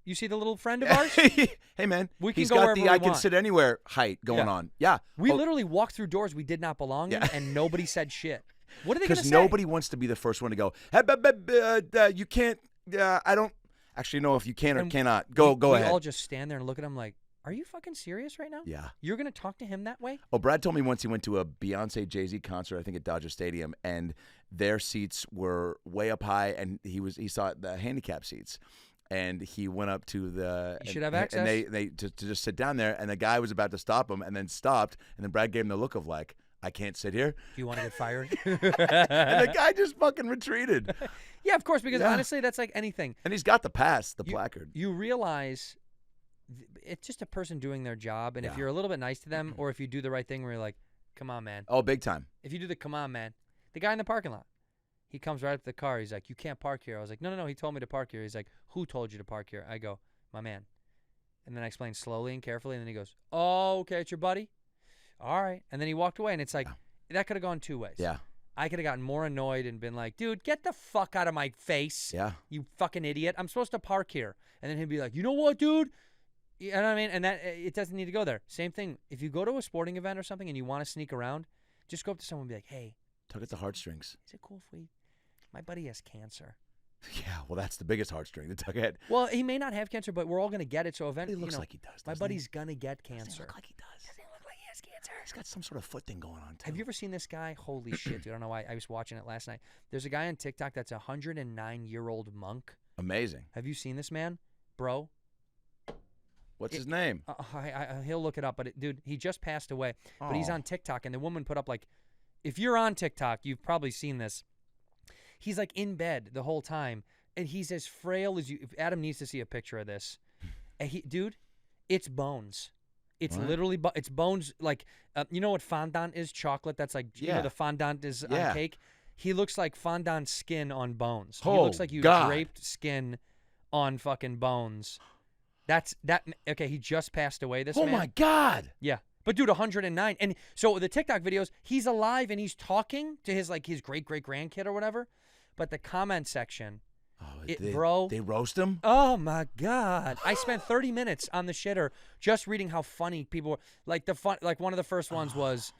you see the little friend of ours? Hey, man. We can He's go got wherever the we I can want. sit anywhere height going Yeah. on. Yeah. We Oh, literally walked through doors we did not belong in, Yeah. and nobody said shit. What are they going to because say? nobody wants to be the first one to go, hey, you can't, I don't actually know if you can or And cannot. Go we ahead. all just stand there and look at him like, are you fucking serious right now? Yeah. You're going to talk to him that way? Oh, Brad told me once he went to a Beyonce Jay-Z concert, I think at Dodger Stadium, and their seats were way up high, and he saw the handicap seats, and he went up to the. You should have and access. they to just sit down there, and the guy was about to stop him, and then stopped, and then Brad gave him the look of like, I can't sit here, Do you want to get fired? and the guy just fucking retreated, Yeah, of course, because Yeah. honestly, that's like anything. and he's got the pass, the placard. You realize it's just a person doing their job, and if Yeah. you're a little bit nice to them, or if you do the right thing where you're like, come on, man. Oh, big time. If you do the come on, man. The guy in the parking lot, he comes right up to the car. He's like, you can't park here. I was like, no, he told me to park here. He's like, who told you to park here? I go, my man. And then I explain slowly and carefully, and then he goes, oh, okay, it's your buddy? All right. And then he walked away, and it's like, that could have gone 2 ways. Yeah. I could have gotten more annoyed and been like, dude, get the fuck out of my face. Yeah. You fucking idiot. I'm supposed to park here. And then he'd be like, you know what, dude? You know what I mean? And that it doesn't need to go there. Same thing. If you go to a sporting event or something and you want to sneak around, just go up to someone and be like, hey, Tug at the heartstrings. is it cool if my buddy has cancer. Yeah, well, that's the biggest heartstring to tug at. Well, he may not have cancer, but we're all going to get it. So eventually, He looks like he does. My doesn't he? buddy's going to get cancer. Doesn't he look like he does? Doesn't he look like he has cancer? He's got some sort of foot thing going on, too. Have you ever seen this guy? Holy shit, dude. I don't know why. I was watching it last night. There's a guy on TikTok that's a 109-year-old monk. Amazing. Have you seen this man, bro? What's his name? He'll look it up, but dude, he just passed away. But he's Oh. on TikTok, and the woman put up like, if you're on TikTok, you've probably seen this. He's like in bed the whole time, and he's as frail as you. Adam needs to see a picture of this. And dude, it's bones. It's What? literally it's bones. Like you know what fondant is? Chocolate. That's like you know Yeah. the fondant is Yeah. on cake. He looks like fondant skin on bones. He Oh, looks like you God. draped skin on fucking bones. That's that. Okay, he just passed away. This Oh, man. my God. Yeah. But dude, 109. And so the TikTok videos, he's alive and he's talking to his great grandkid or whatever. But the comment section, Oh, bro. They roast him? oh my God. I spent 30 minutes on the shitter just reading how funny people were. Like one of the first ones was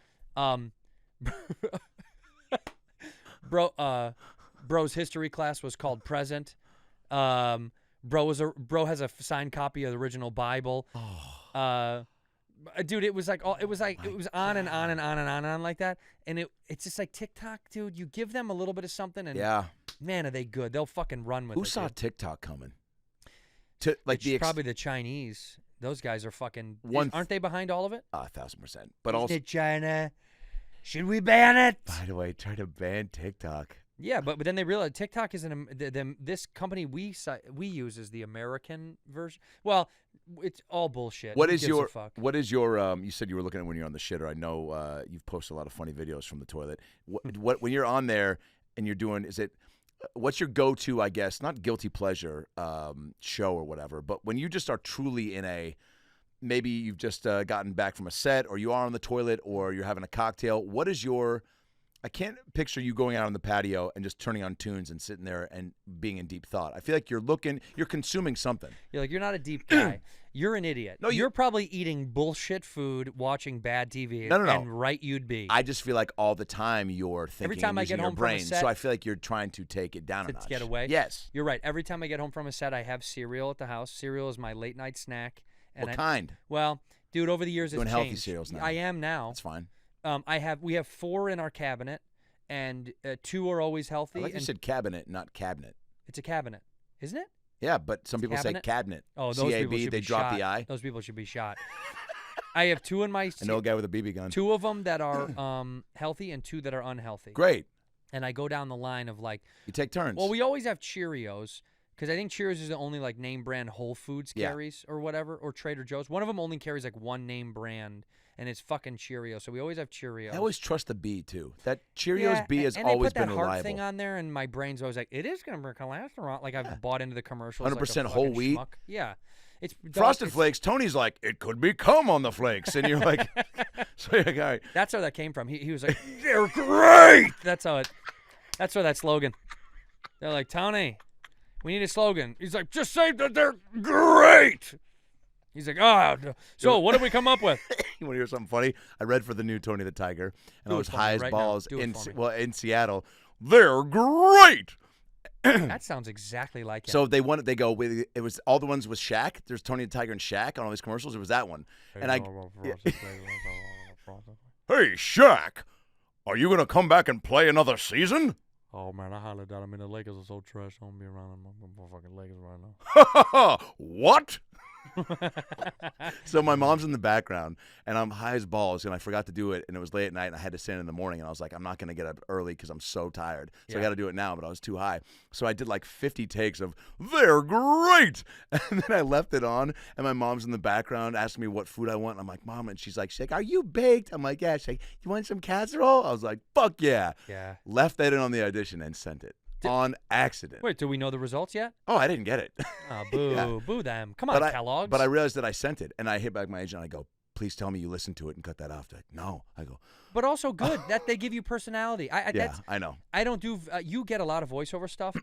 bro's history class was called Present. Bro has a signed copy of the original Bible. Dude, it was like it was on and on and on and on and on like that. And it's just like TikTok, dude. You give them a little bit of something, and Yeah. man, are they good? They'll fucking run with it. Who saw dude. TikTok coming? To like It's probably the Chinese. Those guys are fucking. Aren't they behind all of it? 1,000%. But also, China. Should we ban it? by the way, try to ban TikTok. Yeah, but then they realize TikTok is this company we use is the American version. Well, it's all bullshit. What Who is gives your a fuck? What is your you said you were looking at when you're on the shitter. I know you've posted a lot of funny videos from the toilet. What when you're on there and you're doing what's your go-to, I guess, not guilty pleasure show or whatever, but when you just are truly in maybe you've just gotten back from a set or you are on the toilet or you're having a cocktail, what is your I can't picture you going out on the patio and just turning on tunes and sitting there and being in deep thought. I feel like you're consuming something. You're not a deep guy. You're an idiot. No, you're probably eating bullshit food, watching bad TV. No. And right you'd be. I just feel like all the time you're thinking Every time and I using get your home from a brain. set- So I feel like you're trying to take it down a to notch. get away. Yes. You're right. Every time I get home from a set, I have cereal at the house. Cereal is my late night snack. And What kind? Well, dude, over the years Doing it's healthy changed. cereals now. I am now. That's fine. We have 4 in our cabinet, and 2 are always healthy. I like you and said cabinet, not cabinet. it's a cabinet, isn't it? Yeah, but some people say cabinet? cabinet. Oh, those people C-A-B, should they be drop shot. the I. Those people should be shot. I have 2 in my. I know a guy with a BB gun. 2 of them that are healthy and 2 that are unhealthy. Great. And I go down the line of like, You take turns. well, we always have Cheerios because I think Cheerios is the only like name brand Whole Foods Yeah. carries or whatever, or Trader Joe's. One of them only carries like one name brand, and it's fucking Cheerios. So we always have Cheerios. I always trust the B, too. That Cheerios Yeah, B has and always they put been that heart reliable. thing on there, and my brain's always like, it is going to burn cholesterol. Like I've bought into the commercials. 100% like a whole fucking wheat? schmuck. Yeah. It's Frosted it's- Flakes, Tony's like, it could be cum on the flakes. And you're like, so you're like, all right. That's where that came from. He was like, they're great. That's where that slogan. They're like, Tony, we need a slogan. He's like, just say that they're great. He's like, so what did we come up with? You want to hear something funny? I read for the new Tony the Tiger, and Do I it was for me high as right now. balls Do it for me. in Seattle. They're great. That sounds exactly like him. So they go with it was all the ones with Shaq. There's Tony the Tiger and Shaq on all these commercials. It was that one. And hey Shaq, are you gonna come back and play another season? Oh man, I hollered out. I mean, the Lakers are so trash. I don't be around them fucking Lakers right now. What? So my mom's in the background, and I'm high as balls, and I forgot to do it, and it was late at night, and I had to stand in the morning, and I was like, I'm not going to get up early because I'm so tired, so I Yeah. got to do it now, but I was too high. So I did like 50 takes of, they're great, and then I left it on, and my mom's in the background asking me what food I want, and I'm like, Mom, and she's like, are you baked? I'm like, yeah. She's like, you want some casserole? I was like, fuck yeah. Yeah. Left that in on the audition and sent it. On accident. Wait, do we know the results yet? Oh, I didn't get it. Oh, boo, Yeah. boo them. Come on, But Kellogg's. But I realized that I sent it, and I hit back my agent, and I go, please tell me you listened to it and cut that off. They're like, no. I go, But also good that they give you personality. yeah, I know. I don't do. You get a lot of voiceover stuff.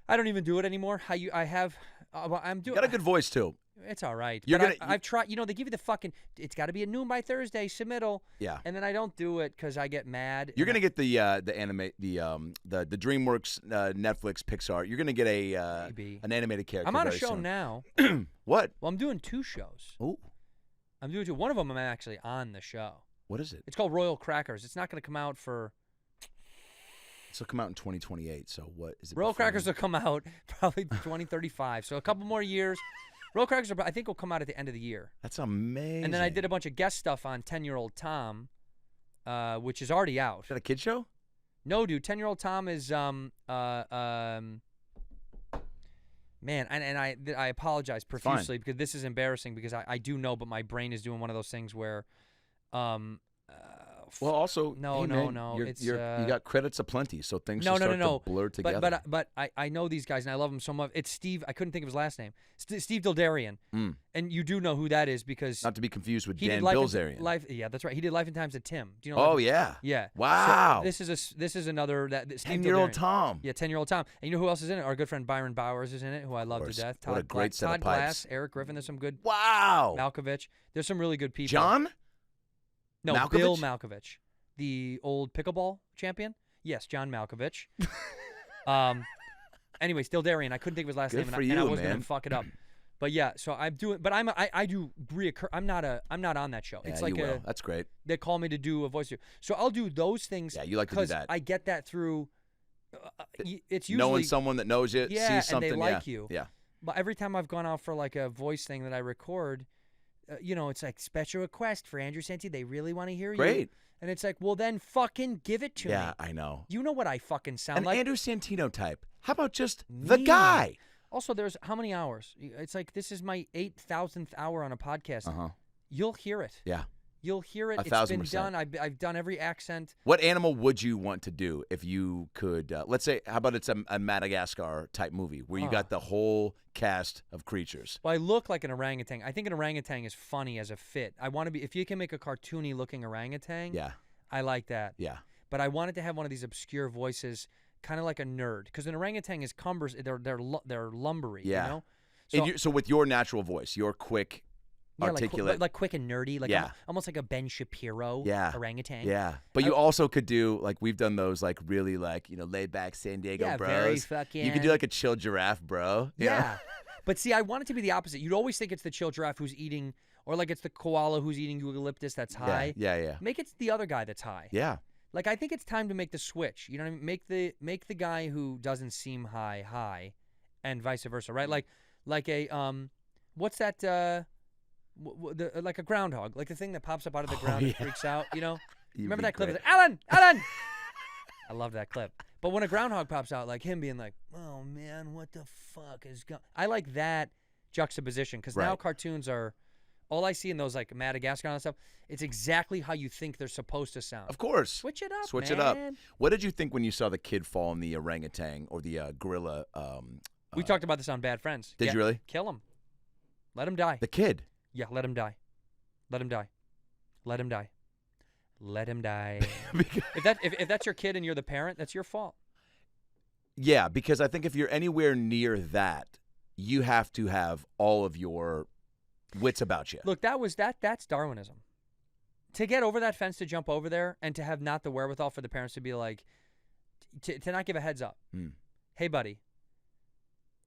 I don't even do it anymore. I'm You doing. got a good voice, too. It's all right. You're But gonna- I've tried. You know, they give you the fucking. It's got to be at noon by Thursday. Submittal. Yeah. And then I don't do it because I get mad. You're gonna get the DreamWorks Netflix Pixar. You're gonna get Maybe. an animated character. I'm on a very show soon. now. What? Well, I'm doing 2 shows. Oh, I'm doing 2. One of them I'm actually on the show. what is it? It's called Royal Crackers. It's not going to come out for. This will come out in 2028. So what is it? Royal before Crackers then? will come out probably 2035. So a couple more years. Royal Crackers, I think, will come out at the end of the year. That's amazing. And then I did a bunch of guest stuff on 10-Year-Old Tom, which is already out. Is that a kid show? No, dude, 10-Year-Old Tom is man, and I apologize profusely because this is embarrassing because I do know, but my brain is doing one of those things where Well, also, No, hey, no, man, no, you're- it's, you got credits aplenty, so things no, just no, start no, to blur together. But I know these guys and I love them so much. It's Steve. I couldn't think of his last name. Steve Dildarian. And you do know who that is because Not to be confused with he Dan did Life Bilzerian. Life, yeah, that's right. He did Life and Times at Tim. Do you know? Oh Life- yeah. yeah. Wow. So this is another that Steve 10-year-old Dildarian. Tom. Yeah, 10-Year-Old Tom. And you know who else is in it? Our good friend Byron Bowers is in it, who I love to course. death. What a great set of Todd pipes. Glass, Eric Griffin. There's some good. Wow. Malkovich. There's some really good people. John? No, Malkovich? Bill Malkovich, the old pickleball champion. Yes, John Malkovich. Anyways, Dildarian. I couldn't think of his last Good name, for and I you, was man. gonna fuck it up. But yeah, so I'm doing. But I do reoccur. I'm not on that show. Yeah, It's like you will. That's great. they call me to do a voice. So I'll do those things. Yeah, you like to do because that. I get that through. It's usually Knowing someone that knows you, Yeah, sees something. and they like you. Yeah. But every time I've gone out for like a voice thing that I record, it's like special request for Andrew Santino. They really want to hear you. Great. And it's like, well, then fucking give it to me. Yeah, I know. You know what I fucking sound An like. Andrew Santino type. How about just the Me. guy? Also, there's how many hours? It's like this is my 8,000th hour on a podcast. Uh-huh. You'll hear it. Yeah. You'll hear it. 1,000%. It's been done. I've done every accent. What animal would you want to do if you could? Let's say, how about it's a Madagascar type movie where you got the whole cast of creatures? Well, I look like an orangutan. I think an orangutan is funny as a fit. I want to be. If you can make a cartoony looking orangutan, Yeah. I like that. Yeah. But I wanted to have one of these obscure voices, kind of like a nerd, because an orangutan is cumbrous. They're lumbery. Yeah. You know. So with your natural voice, your quick, Yeah, articulate. like quick and nerdy, like Yeah. almost like a Ben Shapiro orangutan. Yeah. But you also could do, like, we've done those, like, really, like, laid back San Diego Yeah, bros. very fucking. You could do, like, a chill giraffe, bro. you know? Yeah. But see, I want it to be the opposite. You'd always think it's the chill giraffe who's eating, or like it's the koala who's eating eucalyptus that's high. Yeah. Make it the other guy that's high. Yeah. Like I think it's time to make the switch. You know what I mean? Make the guy who doesn't seem high, and vice versa, right? Like a what's that? Like a groundhog, like the thing that pops up out of the ground and freaks out. You know? Remember that clip? It's like, Alan. I love that clip. But when a groundhog pops out, like him being like, "Oh man, what the fuck is going?" I like that juxtaposition because now Right. cartoons are. All I see in those like Madagascar and stuff, it's exactly how you think they're supposed to sound. Of course. Switch it up, Switch it up. man. What did you think when you saw the kid fall in the orangutan or the gorilla? We talked about this on Bad Friends. Did you really? Kill him. Let him die. The kid. Yeah, let him die. Let him die. Let him die. Let him die. if that's your kid and you're the parent, that's your fault. Yeah, because I think if you're anywhere near that, you have to have all of your wits about you. Look, that's Darwinism. To get over that fence, to jump over there, and to have not the wherewithal for the parents to be like, to not give a heads up. Hey, buddy,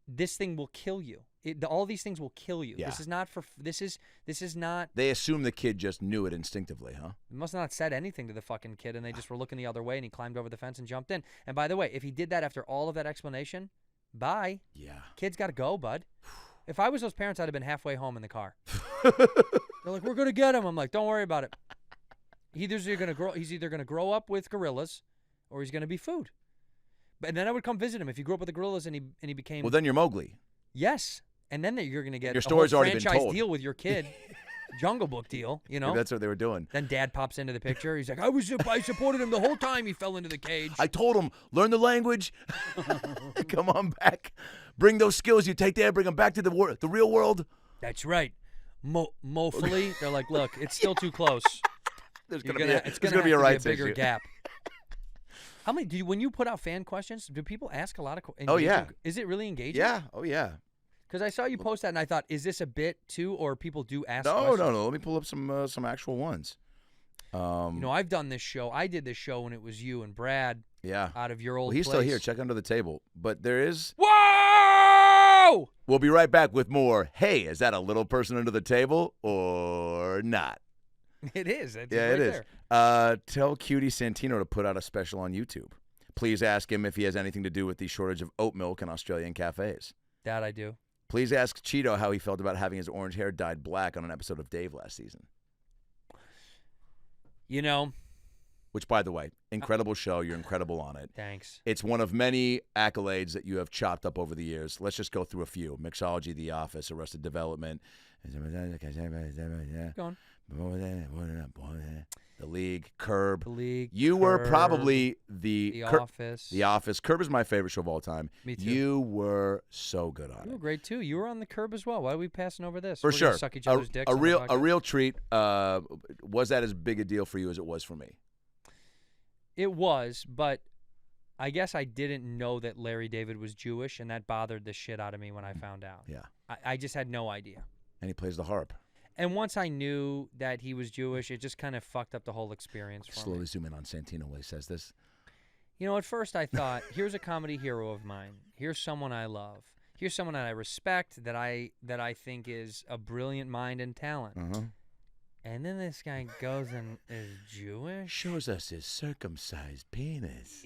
this thing will kill you. All these things will kill you. Yeah. This is not for. This is not. They assume the kid just knew it instinctively, huh? Must not have said anything to the fucking kid, and they just were looking the other way, and he climbed over the fence and jumped in. And by the way, if he did that after all of that explanation, bye. Yeah. Kid's got to go, bud. If I was those parents, I'd have been halfway home in the car. They're like, "We're gonna get him." I'm like, "Don't worry about it. He's either gonna grow up with gorillas, or he's gonna be food." And then I would come visit him if he grew up with the gorillas and he became. Well, then you're Mowgli. Yes, and then you're gonna get Your a story's whole already been franchise told. deal with your kid, Jungle Book deal. You know. That's what they were doing. Then Dad pops into the picture. He's like, I supported him the whole time he fell into the cage. I told him, learn the language. Come on back. Bring those skills you take there. Bring them back to the real world. That's right. Mofully, they're like, look, it's still too close. There's It's going gonna to be a rights bigger issue. gap. How many when you put out fan questions, do people ask a lot of Oh, yeah. Is it really engaging? Yeah. Oh, yeah. Because I saw you post that, and I thought, is this a bit too, or people do ask No. questions? Let me pull up some actual ones. I've done this show. I did this show when it was you and Brad. Yeah. Out of your old Well, he's place. still here. Check under the table. But there is. Whoa! We'll be right back with more. Hey, is that a little person under the table or not? It is. It's Yeah, right it is. there. Tell Cutie Santino to put out a special on YouTube. Please ask him if he has anything to do with the shortage of oat milk in Australian cafes. That I do. Please ask Cheeto how he felt about having his orange hair dyed black on an episode of Dave last season. You know. Which, by the way, incredible show. You're incredible on it. Thanks. It's one of many accolades that you have chopped up over the years. Let's just go through a few. Mixology, The Office, Arrested Development. Go on. The League, Curb. The League. You were Curb, probably The Cur- Office. The Office. Curb is my favorite show of all time. Me too. You were so good on You it. were great too. You were on the Curb as well. Why are we passing over this? For We're sure. gonna suck each other's dicks. A on the real podcast. real treat. Was that as big a deal for you as it was for me? It was, but I guess I didn't know that Larry David was Jewish, and that bothered the shit out of me when I found out. Yeah. I just had no idea. And he plays the harp. And once I knew that he was Jewish, it just kind of fucked up the whole experience for Slowly me. zoom in on Santino while he says this. You know, at first I thought, here's a comedy hero of mine. Here's someone I love. Here's someone that I respect, that I think is a brilliant mind and talent. Uh-huh. And then this guy goes and is Jewish. Shows us his circumcised penis.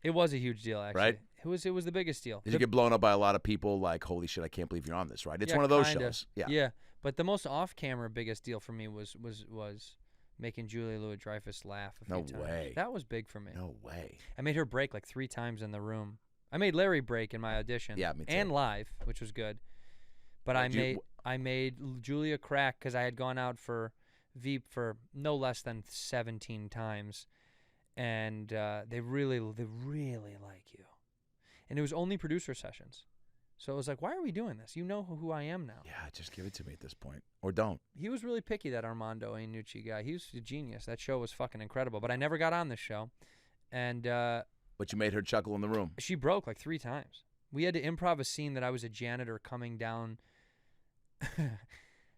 It was a huge deal, actually. Right? It was the biggest deal. Did you get blown up by a lot of people like, holy shit, I can't believe you're on this, right? It's one of those kinda. shows. Yeah. Yeah. But the most off-camera biggest deal for me was making Julia Louis-Dreyfus laugh a few No times. way. That was big for me. No way. I made her break like 3 times in the room. I made Larry break in my audition. Yeah, me too. And live, which was good. But I made Julia crack because I had gone out for Veep for no less than 17 times, and they really like you. And it was only producer sessions, so it was like, why are we doing this? You know who I am now. Yeah, just give it to me at this point. Or don't. He was really picky, that Armando Iannucci guy. He was a genius. That show was fucking incredible. But I never got on this show, and But you made her chuckle in the room. she broke like 3 times. We had to improv a scene that I was a janitor coming down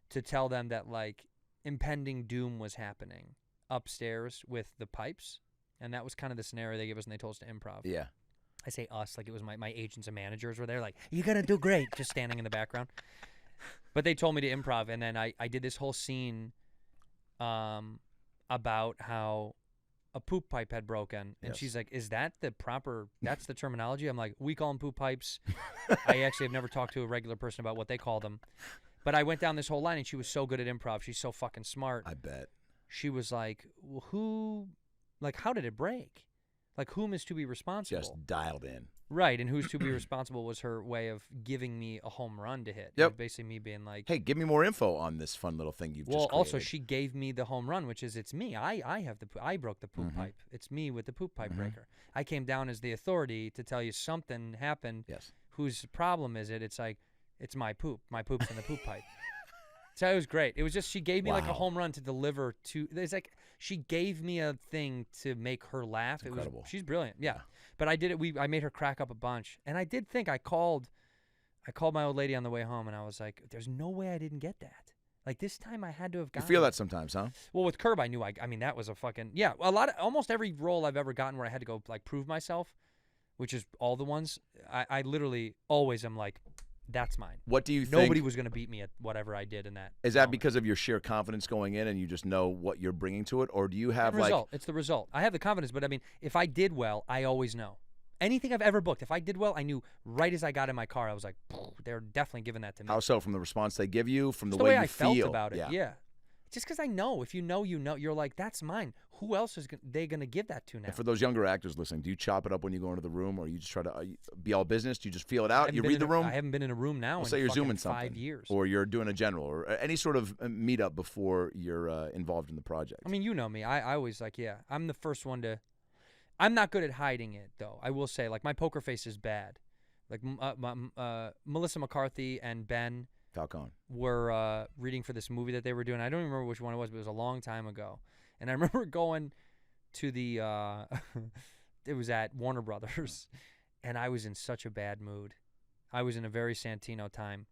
to tell them that like impending doom was happening upstairs with the pipes, and that was kind of the scenario they gave us, and they told us to improv. Yeah. I say us like it was my agents and managers were there, like, you're gonna do great, just standing in the background. But they told me to improv, and then I did this whole scene about how a poop pipe had broken, and Yes. she's like, is that that's the terminology? I'm like, we call them poop pipes. I actually have never talked to a regular person about what they call them. But I went down this whole line, and she was so good at improv. She's so fucking smart. I bet. She was like, well, how did it break? Like, whom is to be responsible? Just dialed in. Right, and who's to be responsible was her way of giving me a home run to hit. It Yep. was basically me being like, Hey, give me more info on this fun little thing you've well, just created. also she gave me the home run, which is it's me. I broke the poop pipe. It's me with the poop pipe breaker. I came down as the authority to tell you something happened. Yes. Whose problem is it? It's like, it's my poop. My poop's in the poop pipe. So it was great. It was just, she gave me like a Wow. home run to deliver to. It's like she gave me a thing to make her laugh. It incredible. was, she's brilliant. Yeah. But I did it. I made her crack up a bunch, and I did think I called my old lady on the way home, and I was like, "There's no way I didn't get that. Like this time, I had to have You gotten." feel it." that sometimes, huh? Well, with Curb, I knew. I mean, that was a fucking yeah. Almost every role I've ever gotten where I had to go like prove myself, which is all the ones. I literally always am like, that's mine. What do you think? Nobody was gonna beat me at whatever I did in that. Is that moment. because of your sheer confidence going in and you just know what you're bringing to it? Or do you have The result. It's the result. I have the confidence, but I mean, if I did well, I always know. Anything I've ever booked, if I did well, I knew right as I got in my car, I was like, they're definitely giving that to me. how so? From the response they give you, from It's the way you I feel felt about it. Yeah. Yeah. Just because I know. If you know, you know. You're like, that's mine. Who else is they going to give that to now? And for those younger actors listening, do you chop it up when you go into the room, or you just try to be all business? Do you just feel it I out? haven't You been read in the a- room? I haven't been in a room now in Say you're fucking zooming something, 5 years. or you're doing a general, or any sort of meetup before you're involved in the project. I mean, you know me. I always like, yeah, I'm the first one to. I'm not good at hiding it, though. I will say, like, my poker face is bad. Like, Melissa McCarthy and Ben Falcon. were reading for this movie that they were doing. I don't even remember which one it was, but it was a long time ago. And I remember going to the it was at Warner Brothers, and I was in such a bad mood. I was in a very Santino time.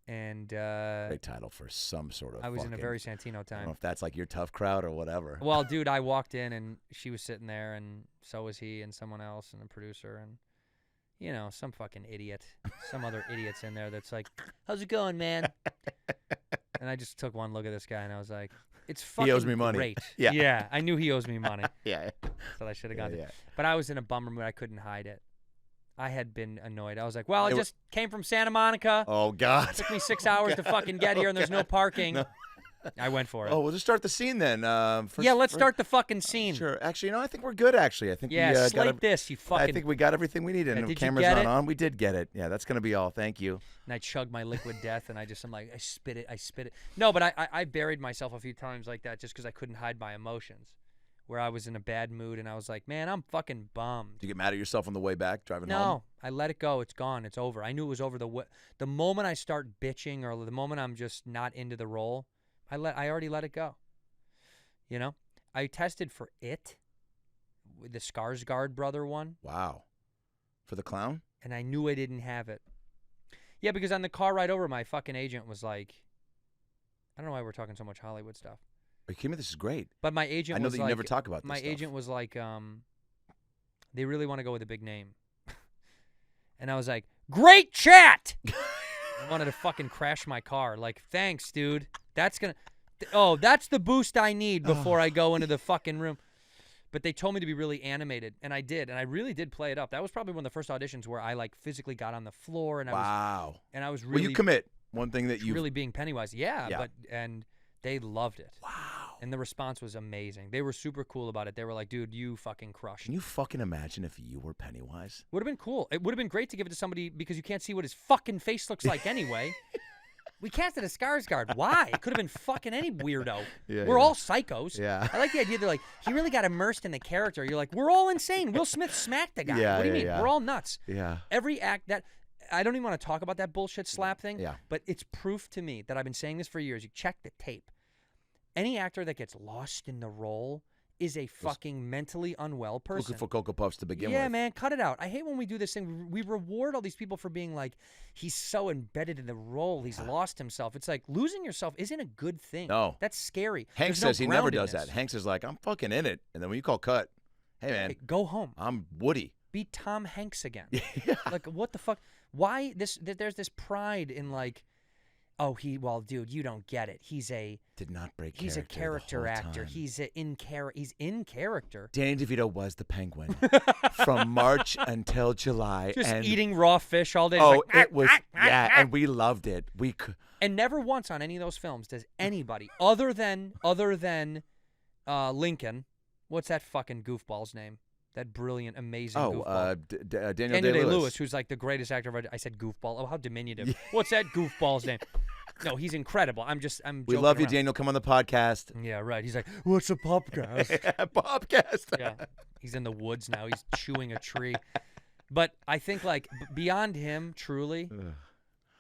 And Great title for some sort of I was in a fucking- very Santino I don't know time. if that's like your tough crowd or whatever. Well, dude, I walked in and she was sitting there, and so was he, and someone else, and a producer, and you know, some fucking idiot, some other idiots in there that's like, "How's it going, man?" And I just took one look at this guy, and I was like, "It's fucking He owes me money." great." Yeah. Yeah, I knew he owes me money, Yeah. so I should have Yeah, gone. to yeah. But I was in a bummer mood. I couldn't hide it. I had been annoyed. I was like, "Well, I It wa- just came from Santa Monica. Oh God. Took me 6 hours to fucking get here, and there's no parking." No. I went for it. Oh, we'll just start the scene then. Yeah, let's start the fucking scene. Sure. Actually, I think we're good. Actually, I think Yeah, we slate got. this, you I fucking. think we got everything we needed. Yeah, And the did you camera's get not it? on. We did get it. Yeah, that's gonna be all. Thank you. And I chug my liquid death, and I'm like, I spit it. No, but I buried myself a few times like that just because I couldn't hide my emotions. Where I was in a bad mood, and I was like, man, I'm fucking bummed. Did you get mad at yourself on the way back driving home? No, I let it go. It's gone. It's over. I knew it was over. The moment I start bitching, or the moment I'm just not into the role, I already let it go. You know, I tested for it, the Skarsgård brother one, Wow. For the clown? and I knew I didn't have it. Yeah, because on the car ride over, my fucking agent was like, I don't know why we're talking so much Hollywood stuff, Are you kidding me? This is great. but my agent I know was that you like, never talk about this my stuff. agent was like, they really want to go with a big name. And I was like, great chat! I wanted to fucking crash my car. Like, thanks, dude. That's the boost I need before I go into the fucking room. But they told me to be really animated, and I did, and I really did play it up. That was probably one of the first auditions where I like physically got on the floor, and Wow. I was Well, really you commit. One thing that you really being Pennywise. Yeah, Yeah. and they loved it. Wow. And the response was amazing. They were super cool about it. They were like, dude, you fucking crushed. Can you fucking imagine if you were Pennywise? Would have been cool. It would have been great to give it to somebody because you can't see what his fucking face looks like anyway. We casted a Skarsgård. Why? It could have been fucking any weirdo. Yeah, We're yeah. all psychos. Yeah. I like the idea they're like, he really got immersed in the character. You're like, we're all insane. Will Smith smacked the guy. Yeah, what do you yeah, mean? yeah. We're all nuts. Yeah. Every act that I don't even want to talk about that bullshit slap thing. Yeah. But it's proof to me that I've been saying this for years. You check the tape. Any actor that gets lost in the role is a fucking mentally unwell person. Looking for Cocoa Puffs to begin Yeah, with. man, cut it out. I hate when we do this thing. We reward all these people for being like, he's so embedded in the role, he's lost himself. It's like losing yourself isn't a good thing. No. That's scary. Hank There's no says he never does groundedness. that. Hank is like, I'm fucking in it. And then when you call cut, hey, man, Hey, go home. I'm Woody. Be Tom Hanks again. Yeah. Like, what the fuck? Why there's this pride in like, oh, well, dude, you don't get it. He's a character actor. He's in character. Danny DeVito was the Penguin from March until July. Just and, eating raw fish all day. Oh, Like, it was, yeah, and we loved it. And never once on any of those films does anybody, other than Lincoln, what's that fucking goofball's name? That brilliant, amazing goofball. Daniel Day-Lewis, who's like the greatest actor ever. I said goofball. Oh, how diminutive. What's that goofball's name? No, he's incredible. I'm We joking love you, around. Daniel. Come on the podcast. Yeah, right. He's like, what's a podcast? Podcast. Yeah. He's in the woods now. He's chewing a tree. But I think like beyond him, truly,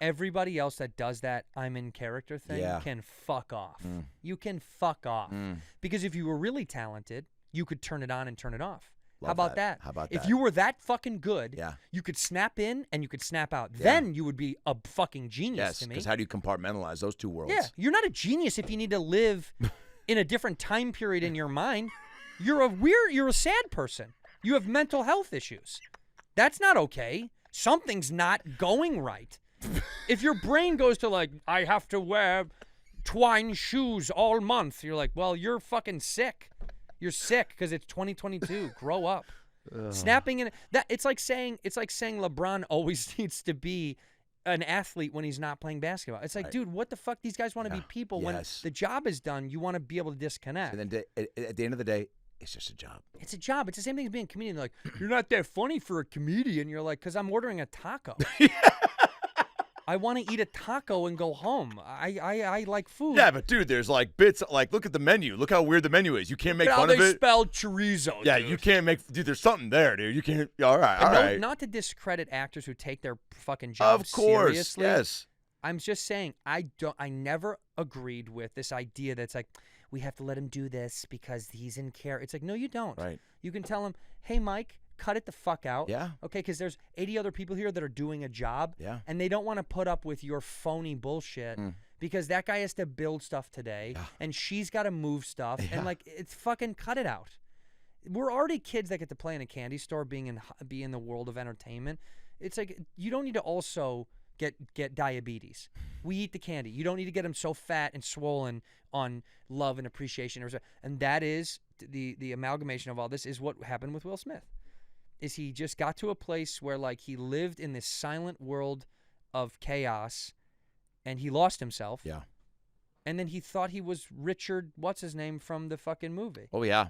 everybody else that does that I'm in character thing Yeah. can fuck off. You can fuck off. Because if you were really talented, you could turn it on and turn it off. How Love about that. that? How about If that? you were that fucking good, Yeah. you could snap in and you could snap out. Yeah. Then you would be a fucking genius Yes, to me. because how do you compartmentalize those two worlds? Yeah, you're not a genius if you need to live in a different time period in your mind. You're a sad person. You have mental health issues. That's not okay. Something's not going right. If your brain goes to like, I have to wear twine shoes all month, you're like, well, you're fucking sick. You're sick because it's 2022. Grow up. Snapping in that it's like saying LeBron always needs to be an athlete when he's not playing basketball. It's like, Right. dude, what the fuck? These guys want to Yeah. be people. Yes. When the job is done, you want to be able to disconnect. And then at the end of the day, it's just a job. It's a job. It's the same thing as being a comedian. They're like, you're not that funny for a comedian. You're like, because I'm ordering a taco. I want to eat a taco and go home. I like food. Yeah, but dude, there's like bits. Like, look at the menu. Look how weird the menu is. You can't make Look at fun how of they it. spelled chorizo. Yeah, dude. you can't make. Dude, there's something there, dude. You can't. All right, all And right. not to discredit actors who take their fucking job Of course, seriously. yes. I'm just saying I never agreed with this idea that's like we have to let him do this because he's in care. It's like, no, you don't. Right. You can tell him, hey, Mike, cut it the fuck out. Yeah. Okay, because there's 80 other people here that are doing a job. Yeah. And they don't want to put up with your phony bullshit because that guy has to build stuff today, and she's got to move stuff, and like it's fucking cut it out. We're already kids that get to play in a candy store, be in the world of entertainment. It's like you don't need to also get diabetes. We eat the candy. You don't need to get them so fat and swollen on love and appreciation. And that is the amalgamation of all this is what happened with Will Smith. Is he just got to a place where like he lived in this silent world of chaos and he lost himself. Yeah. And then he thought he was Richard, what's his name from the fucking movie? Oh, yeah.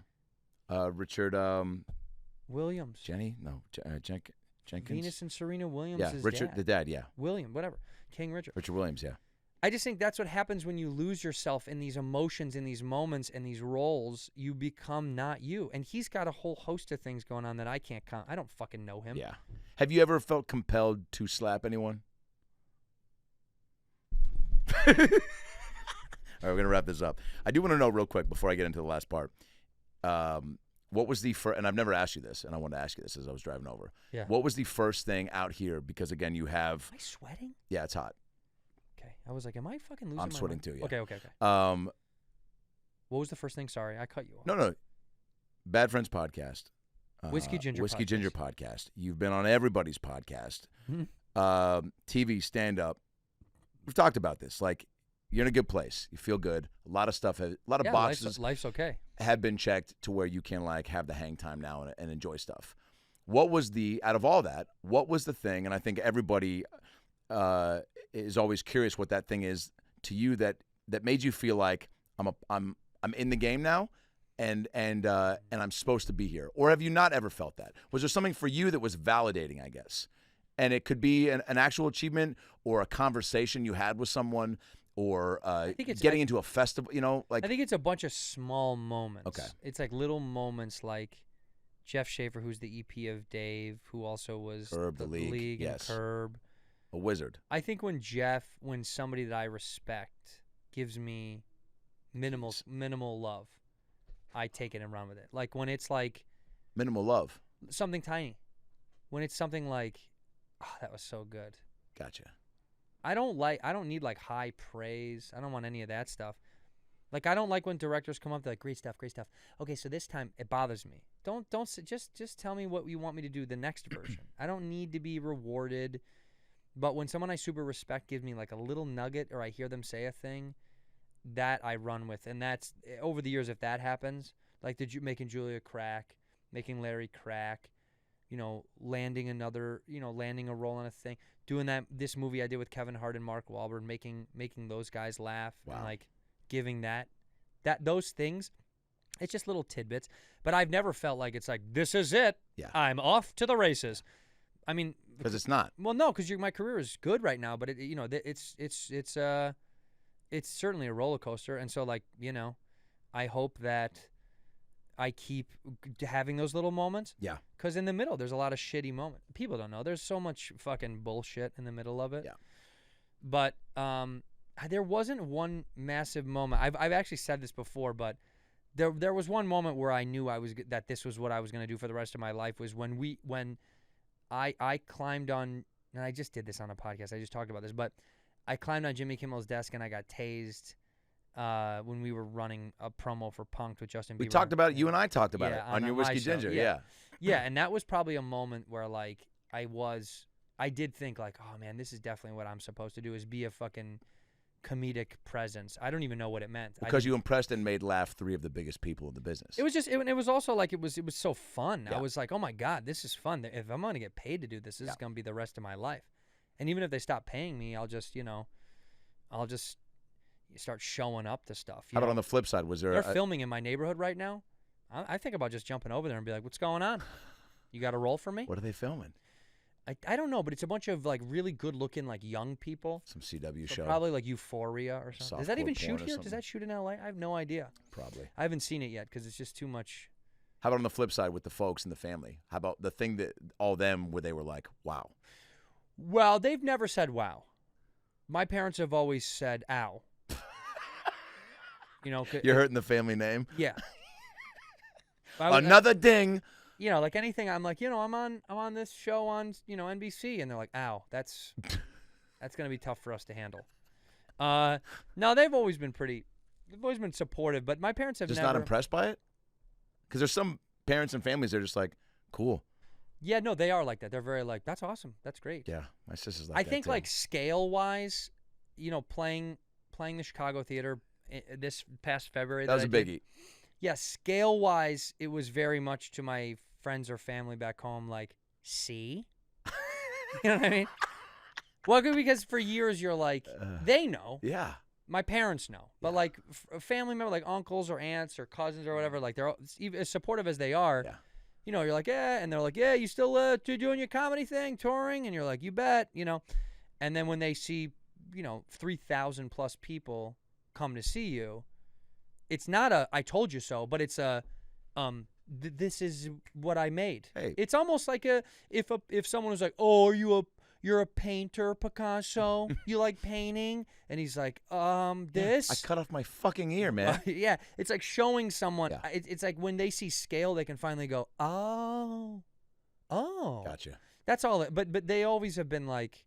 Richard Williams. Jenny? No, Jenkins. Venus and Serena Williams. Yeah, Richard, dad. the dad, yeah. William, whatever. King Richard. Richard Williams, yeah. I just think that's what happens when you lose yourself in these emotions, in these moments, in these roles. You become not you. And he's got a whole host of things going on that I can't count. I don't fucking know him. Yeah. Have you ever felt compelled to slap anyone? All right, we're going to wrap this up. I do want to know real quick before I get into the last part. What was the first, and I've never asked you this, and I wanted to ask you this as I was driving over. Yeah. What was the first thing out here? Because, again, you have. Am I sweating? Yeah, it's hot. Okay. I was like, am I fucking losing my I'm sweating mind? too, yeah. Okay. What was the first thing? Sorry, I cut you off. No. Bad Friends podcast. Whiskey Ginger Whiskey podcast. Ginger podcast. You've been on everybody's podcast. TV, stand-up. We've talked about this. Like, you're in a good place. You feel good. A lot of stuff, a lot of boxes Life's okay. have been checked to where you can, like, have the hang time now and enjoy stuff. What was out of all that, what was the thing, and I think everybody is always curious what that thing is to you that made you feel like I'm in the game now and I'm supposed to be here? Or have you not ever felt that? Was there something for you that was validating, I guess? And it could be an actual achievement or a conversation you had with someone or getting into a festival, like. I think it's a bunch of small moments. Okay. It's like little moments like Jeff Schaefer, who's the EP of Dave, who also was Curb, the League, and yes. Curb. A wizard. I think when somebody that I respect gives me minimal love, I take it and run with it. Like when it's like Minimal love. something tiny. When it's something like, oh, that was so good. Gotcha. I don't need like high praise. I don't want any of that stuff. Like I don't like when directors come up to like great stuff. Okay, so this time it bothers me. Just tell me what you want me to do the next version. I don't need to be rewarded. But when someone I super respect gives me like a little nugget or I hear them say a thing, that I run with. And that's over the years if that happens, like making Julia crack, making Larry crack, landing a role on a thing. Doing this movie I did with Kevin Hart and Mark Wahlberg, making those guys laugh. Wow. And like giving those things, it's just little tidbits. But I've never felt like it's like, this is it. Yeah. I'm off to the races. I mean, Because it's not. well, no, because my career is good right now, but it's certainly a roller coaster, and so I hope that I keep having those little moments. Yeah. Because in the middle, there's a lot of shitty moments. People don't know. There's so much fucking bullshit in the middle of it. Yeah. But there wasn't one massive moment. I've actually said this before, but there was one moment where I knew that this was what I was going to do for the rest of my life. Was when I climbed on, and I just did this on a podcast. I just talked about this, but I climbed on Jimmy Kimmel's desk and I got tased when we were running a promo for Punk'd with Justin Bieber. We talked about it. You and I talked about it Yeah, on your my Whiskey show. Ginger. Yeah. Yeah, and that was probably a moment where like I did think like, oh man, this is definitely what I'm supposed to do, is be a fucking comedic presence. I don't even know what it meant. Because you impressed and made laugh 3 of the biggest people in the business. It was just, it was also like, it was so fun. Yeah. I was like, oh my God, this is fun. If I'm going to get paid to do this, this is going to be the rest of my life. And even if they stop paying me, I'll just start showing up to stuff. How about on the flip side? Was there They're filming in my neighborhood right now. I think about just jumping over there and be like, what's going on? You got a role for me? What are they filming? I don't know, but it's a bunch of like really good looking like young people. Some CW So show. probably like Euphoria or something. Does that Softcore even porn shoot or here? Does something. that shoot in LA? I have no idea. Probably. I haven't seen it yet because it's just too much. How about on the flip side with the folks in the family? How about the thing that all them where they were like, wow. Well, they've never said wow. My parents have always said ow. You're hurting the family name? Yeah. Another ding you know, like anything, I'm like, you know, I'm on this show on, you know, NBC, and they're like, ow, that's gonna be tough for us to handle. No, they've always been supportive, but my parents have Just never. not impressed by it? Because there's some parents and families that are just like, cool. Yeah, no, they are like that. They're very like, that's awesome, that's great. Yeah, my sister's like I that think too. like scale wise, you know, playing the Chicago Theater this past February. That was I a did, biggie. yeah, scale wise, it was very much to my friends or family back home, like, see? You know what I mean? Well, because for years you're like, they know. Yeah. My parents know. But Yeah. like a family member, like uncles or aunts or cousins or whatever, like they're even as supportive as they are. Yeah. You know, you're like, yeah. And they're like, yeah, you still doing your comedy thing, touring? And you're like, you bet, you know. And then when they see, you know, 3,000 plus people come to see you, it's not a I told you so, but it's a this is what I made. Hey. It's almost like if someone was like, "Oh, you're a painter, Picasso? You like painting?" And he's like, this." I cut off my fucking ear, man. Yeah, it's like showing someone. Yeah. It's like when they see scale, they can finally go, "Oh, Gotcha. that's all." But they always have been like,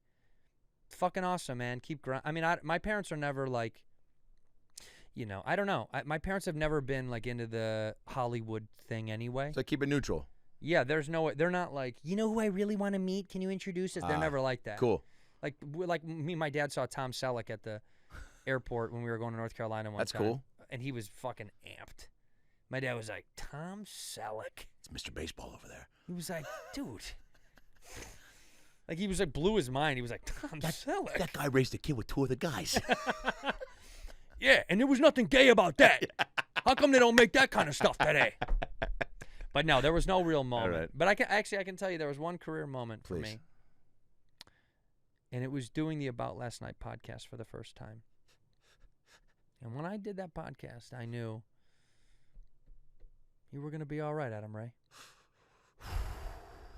"Fucking awesome, man. Keep grind." I mean, my parents are never like, you know, I don't know. My parents have never been like into the Hollywood thing anyway. So keep it neutral. Yeah, there's no way. They're not like, you know who I really want to meet? Can you introduce us? They're never like that. Cool. Like me and my dad saw Tom Selleck at the airport when we were going to North Carolina one That's time. cool. And he was fucking amped. My dad was like, Tom Selleck. It's Mr. Baseball over there. He was like, dude. Like he was like blew his mind. He was like, Tom Selleck. That guy raised a kid with two of the guys. Yeah, and there was nothing gay about that. How come they don't make that kind of stuff today? But no, there was no real moment. right. But I can tell you there was one career moment for Please. me. And it was doing the About Last Night podcast for the first time. And when I did that podcast, I knew you were going to be all right, Adam Ray.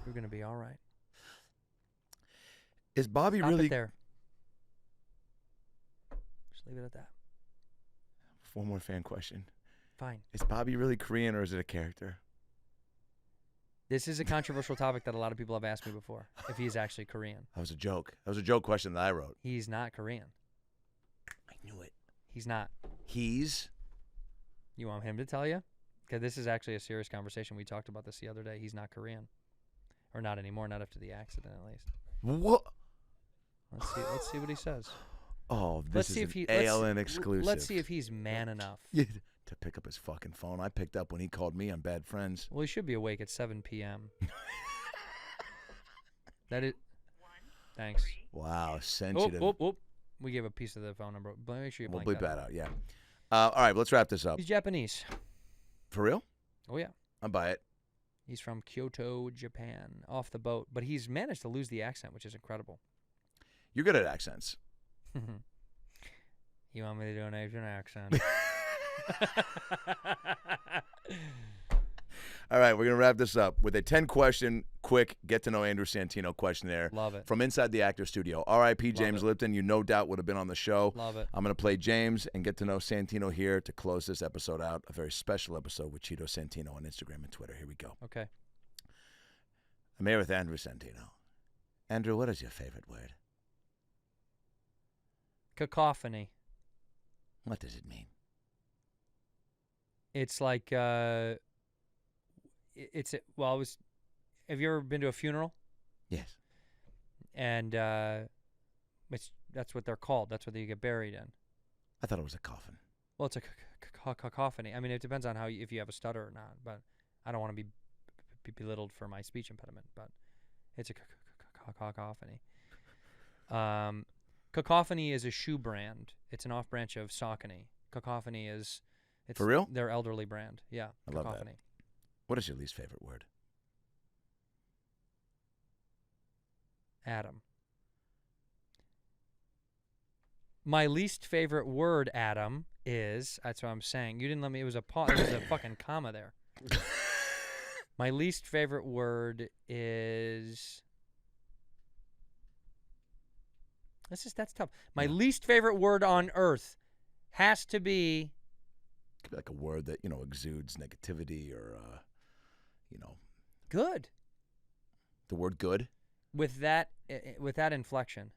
You're going to be all right. Is Bobby Stop really... it there. Just leave it at that. One more fan question. Fine. Is Bobby really Korean or is it a character? This is a controversial topic that a lot of people have asked me before, if he is actually Korean. That was a joke. That was a joke question that I wrote. He's not Korean. I knew it. He's not. He's... You want him to tell you? Because this is actually a serious conversation. We talked about this the other day. He's not Korean. Or not anymore, not after the accident at least. What? Let's see what he says. Oh, Let's this see is if he an ALN exclusive. Let's see if he's man enough. Yeah, to pick up his fucking phone. I picked up when he called me on Bad Friends. Well, he should be awake at 7 p.m. That is. Thanks. Wow, sensitive. We gave a piece of the phone number. But make sure you We'll blank bleep that out, yeah. All right, let's wrap this up. He's Japanese. For real? Oh, yeah. I'll buy it. He's from Kyoto, Japan, off the boat. But he's managed to lose the accent, which is incredible. You're good at accents. You want me to do an Asian accent? All right, we're going to wrap this up with a 10-question, quick, get-to-know Andrew Santino questionnaire. Love it. From inside the actor studio. R.I.P. James it. Lipton. You no doubt would have been on the show. Love it. I'm going to play James and get to know Santino here to close this episode out. A very special episode with Cheeto Santino on Instagram and Twitter. Here we go. Okay. I'm here with Andrew Santino. Andrew, what is your favorite word? Cacophony. What does it mean? It's like have you ever been to a funeral? Yes. And that's what they're called. That's what you get buried in. I thought it was a coffin. Well, it's a cacophony. I mean, it depends on if you have a stutter or not. But I don't want to be belittled for my speech impediment. But it's a cacophony. Cacophony is a shoe brand. It's an off branch of Saucony. Cacophony is For real? Their elderly brand. Yeah. I love that. Cacophony. What is your least favorite word? Adam. My least favorite word, Adam, is that's what I'm saying. You didn't let me. It was a pause. There was a fucking comma there. My least favorite word is. That's tough. My least favorite word on earth has to be. Could be like a word that, exudes negativity or, Good. The word good? With that inflection.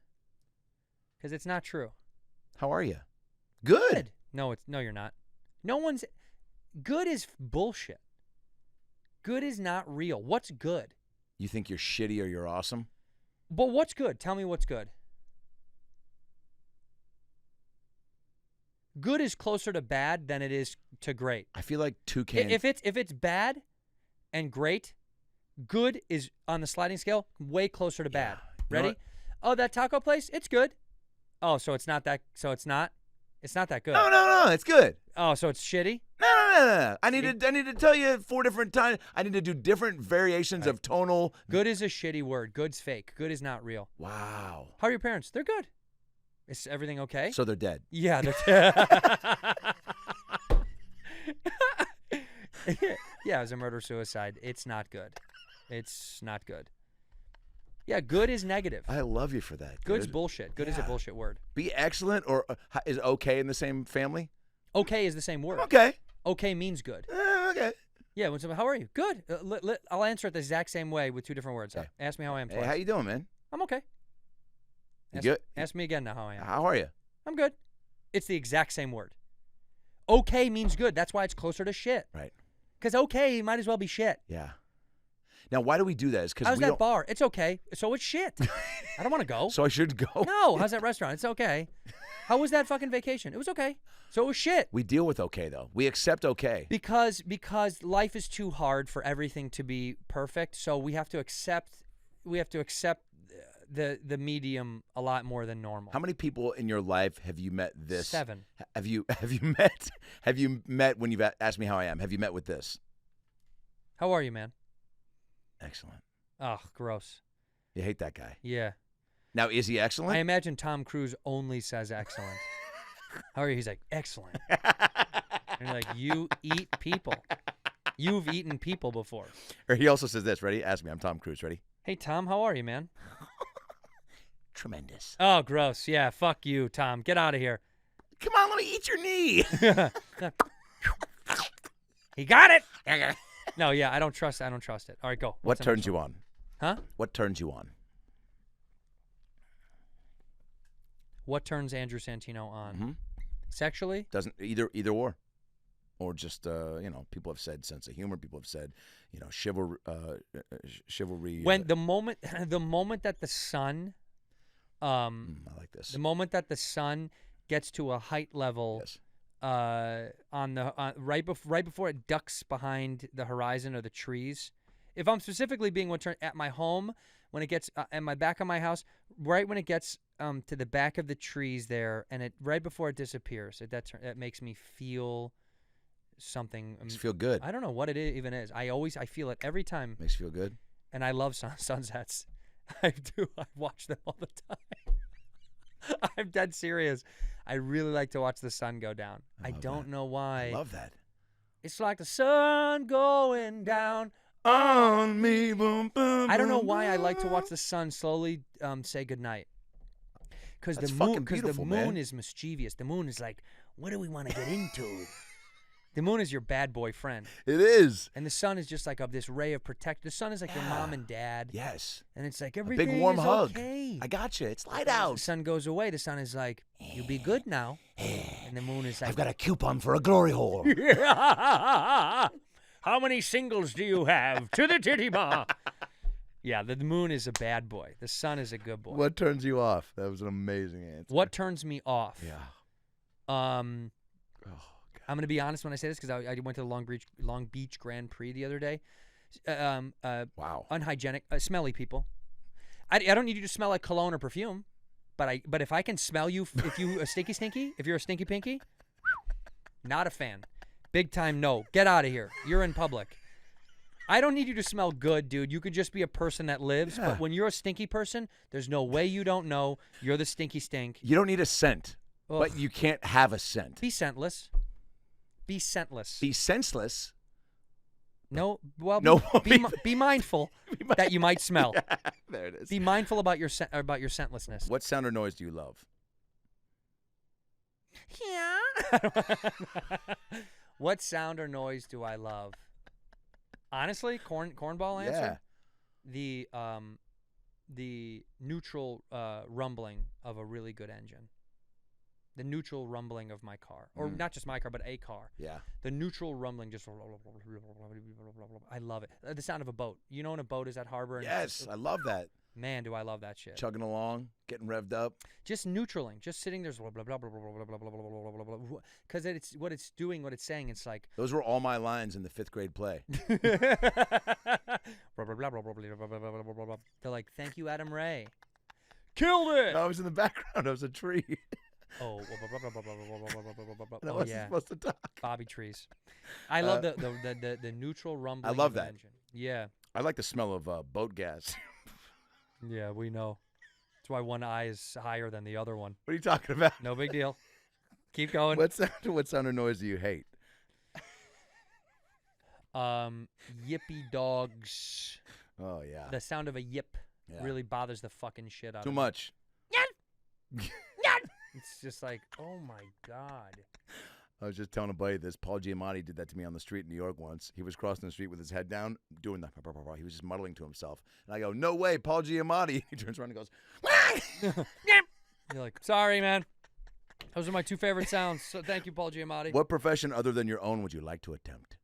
Because it's not true. How are you? Good. No, you're not. No one's... Good is bullshit. Good is not real. What's good? You think you're shitty or you're awesome? But what's good? Tell me what's good. Good is closer to bad than it is to great. I feel like toucan. If it's bad and great, good is on the sliding scale way closer to bad. You know Ready? what? Oh, that taco place, it's good. Oh, so it's not that. So it's not that good. No, it's good. Oh, so it's shitty. No. I need to tell you 4 different times. I need to do different variations of tonal. Good is a shitty word. Good's fake. Good is not real. Wow. How are your parents? They're good. Is everything okay? So they're dead. Yeah, they're yeah, it was a murder-suicide. It's not good. It's not good. Yeah, good is negative. I love you for that. Good's Good. bullshit. Good is a Yeah. bullshit word. Be excellent or is okay in the same family? Okay is the same word. Okay. Okay means good. Okay. Yeah, when someone, how are you? Good. I'll answer it the exact same way with 2 different words. Okay. Ask me how I am Hey, twice. how you doing, man? I'm okay. You good? Ask me again now how I am. How are you? I'm good. It's the exact same word. Okay means good. That's why it's closer to shit. Right. Because okay might as well be shit. Yeah. Now, why do we do that? Is because How's we that don't. bar? It's okay. So it's shit. I don't want to go. So I should go. No. How's that restaurant? It's okay. How was that fucking vacation? It was okay. So it was shit. We deal with okay though. We accept okay. Because life is too hard for everything to be perfect. So we have to accept the medium a lot more than normal. How many people in your life have you met this? 7. Have you met when you've asked me how I am? Have you met with this? How are you, man? Excellent. Oh, gross. You hate that guy. Yeah. Now, is he excellent? I imagine Tom Cruise only says excellent. How are you? He's like, excellent. And you're like, you eat people. You've eaten people before. Or he also says this. Ready? Ask me. I'm Tom Cruise. Ready? Hey, Tom, how are you, man? Tremendous. Oh, gross. Yeah, fuck you, Tom. Get out of here. Come on, let me eat your knee. He got it. No, yeah, I don't trust it. All right, go. What turns you on? Huh? What turns you on? What turns Andrew Santino on? Mm-hmm. Sexually? Doesn't either or just people have said sense of humor. People have said chivalry. When the moment that the sun, I like this. the moment that the sun gets to a height level. Yes. Right before it ducks behind the horizon or the trees. If I'm specifically being at my home, when it gets at my back of my house, right when it gets to the back of the trees there, and right before it disappears, that makes me feel something. Makes you feel good. I don't know what it even is. I feel it every time, Makes you feel good. and I love sunsets. I do. I watch them all the time. I'm dead serious. I really like to watch the sun go down. I don't know why. I love that. It's like the sun going down on me. Boom, boom, I don't know boom, why I like to boom. watch the sun slowly say goodnight. Because That's the fucking moon, beautiful, moon man. is mischievous. The moon is like, what do we want to get into? The moon is your bad boy friend. It is. And the sun is just like this ray of protection. The sun is like your mom and dad. Yes. And it's like A everything big warm is hug. okay. I got you. It's light The out. sun goes away. The sun is like, you be good now. And the moon is like, I've got a coupon for a glory hole. how many singles do you have to the titty bar? Yeah, the moon is a bad boy. The sun is a good boy. What turns you off? That was an amazing answer. What turns me off? Yeah. I'm going to be honest when I say this because I went to the Long Beach Grand Prix the other day. Wow. Unhygienic, smelly people. I don't need you to smell like cologne or perfume, but if I can smell you, if you're a stinky pinky, not a fan. Big time no. Get out of here. You're in public. I don't need you to smell good, dude. You could just be a person that lives. Yeah. But when you're a stinky person, there's no way you don't know you're the stinky stink. You don't need a scent, Ugh. but you can't have a scent. Be scentless. Be scentless. Be senseless. No, well, No. be mindful that you might smell. Yeah, there it is. Be mindful about your scentlessness. What sound or noise do you love? Yeah. What sound or noise do I love? Honestly, cornball answer. Yeah. The neutral rumbling of a really good engine. The neutral rumbling of my car, or not just my car, but a car. Yeah. The neutral rumbling, just I love it. The sound of a boat. You know when a boat is at harbor? And Yes, I love that. Man, do I love that shit. Chugging along, getting revved up. Just neutraling, just sitting there, because it's what it's doing, what it's saying. It's like Those were all my lines in the 5th grade play. They're like, thank you, Adam Ray. Killed it. I was in the background. I was a tree. Oh, I wasn't supposed to talk. Bobby trees. I love the neutral rumbling. I love of an that. engine. Yeah. I like the smell of boat gas. Yeah, we know. That's why one eye is higher than the other one. What are you talking about? No big deal. Keep going. What sound or noise do you hate? Yippy dogs. Oh, yeah. The sound of a yip really bothers the fucking shit out Too of much. me. It's just like, oh my God. I was just telling a buddy this. Paul Giamatti did that to me on the street in New York once. He was crossing the street with his head down, doing the. He was just muttering to himself. And I go, no way, Paul Giamatti. He turns around and goes, You're like, sorry, man. Those are my two favorite sounds. So thank you, Paul Giamatti. What profession other than your own would you like to attempt?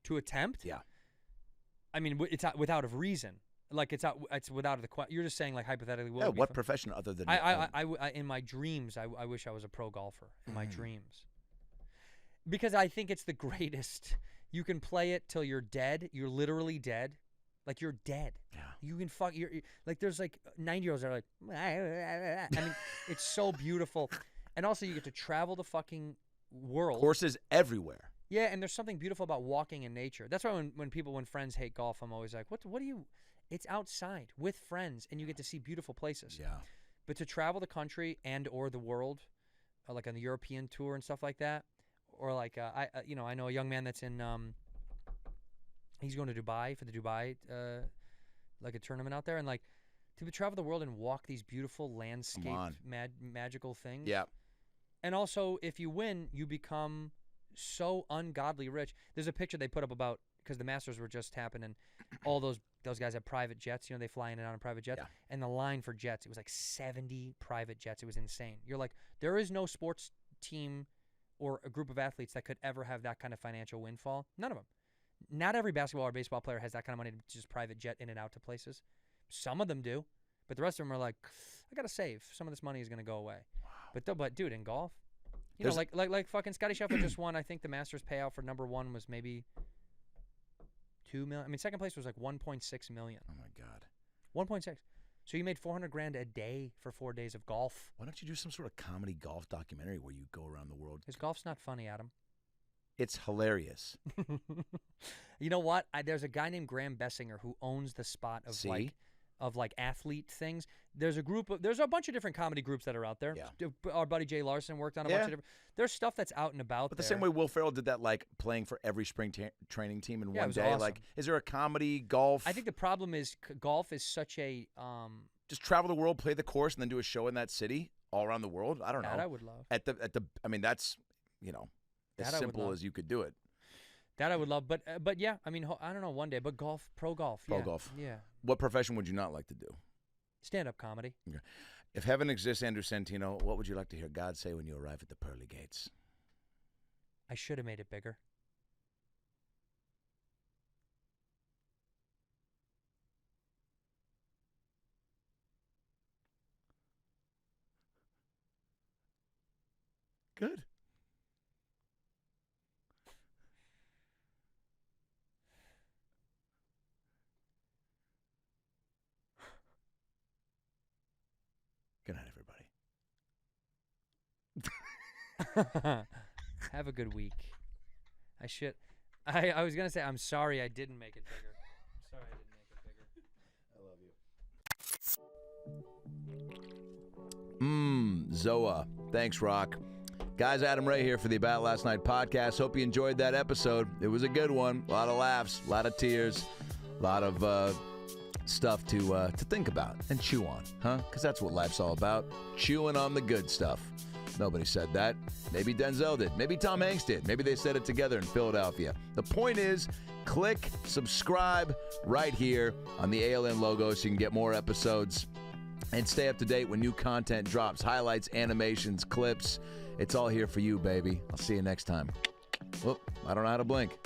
To attempt? Yeah. I mean, it's without a reason. Like it's without the question. You're just saying like hypothetically. What would be what fun? profession other than your own? I in my dreams, I wish I was a pro golfer in my dreams, because I think it's the greatest. You can play it till you're dead. You're literally dead, like you're dead. Yeah. You can you're like there's like 90-year-olds that are like. I mean, it's so beautiful, and also you get to travel the fucking world. Courses everywhere. Yeah, and there's something beautiful about walking in nature. That's why when friends hate golf, I'm always like, what do you? It's outside with friends, and you get to see beautiful places. Yeah. But to travel the country and or the world, like on the European tour and stuff like that, or like I know a young man that's in he's going to Dubai for the Dubai like a tournament out there, and like to travel the world and walk these beautiful landscape magical things. Yeah. And also, if you win, you become so ungodly rich. There's a picture they put up about because the Masters were just happening. All those guys have private jets. You know, they fly in and out on private jets. Yeah. And the line for jets, it was like 70 private jets. It was insane. You're like, there is no sports team or a group of athletes that could ever have that kind of financial windfall. None of them. Not every basketball or baseball player has that kind of money to just private jet in and out to places. Some of them do, but the rest of them are like, I gotta save. Some of this money is gonna go away. Wow. But dude, in golf, you know, like fucking Scottie Scheffler just won. I think the Masters payout for number one was maybe $2 million. I mean, second place was like $1.6 million. Oh my God. 1.6. So you made $400,000 a day for 4 days of golf. Why don't you do some sort of comedy golf documentary where you go around the world? Because golf's not funny, Adam. It's hilarious. You know what? There's a guy named Graham Bessinger who owns the spot of like athlete things. There's a bunch of different comedy groups that are out there. Yeah. Our buddy Jay Larson worked on a bunch of different. There's stuff that's out and about. But the same way Will Ferrell did that, like playing for every spring training team in one day. Awesome. Like, is there a comedy golf? I think the problem is golf is such a just travel the world, play the course, and then do a show in that city all around the world. I don't know. That I would love. I mean, that's as simple as you could do it. That I would love, but yeah, I mean, I don't know, one day, but golf, pro golf, yeah. What profession would you not like to do? Stand-up comedy. Okay. If heaven exists, Andrew Santino, what would you like to hear God say when you arrive at the pearly gates? I should have made it bigger. Good. Good night, everybody. Have a good week. I was going to say, I'm sorry I didn't make it bigger. I'm sorry I didn't make it bigger. Zoa. Thanks, Rock. Guys, Adam Ray here for the About Last Night podcast. Hope you enjoyed that episode. It was a good one. A lot of laughs, a lot of tears, a lot of stuff to think about and chew on, huh? Because that's what life's all about, chewing on the good stuff. Nobody said that. Maybe Denzel did. Maybe Tom Hanks did. Maybe they said it together in Philadelphia. The point is, click subscribe right here on the ALN logo so you can get more episodes and stay up to date when new content drops. Highlights, animations, clips. It's all here for you, baby. I'll see you next time. Whoop, I don't know how to blink.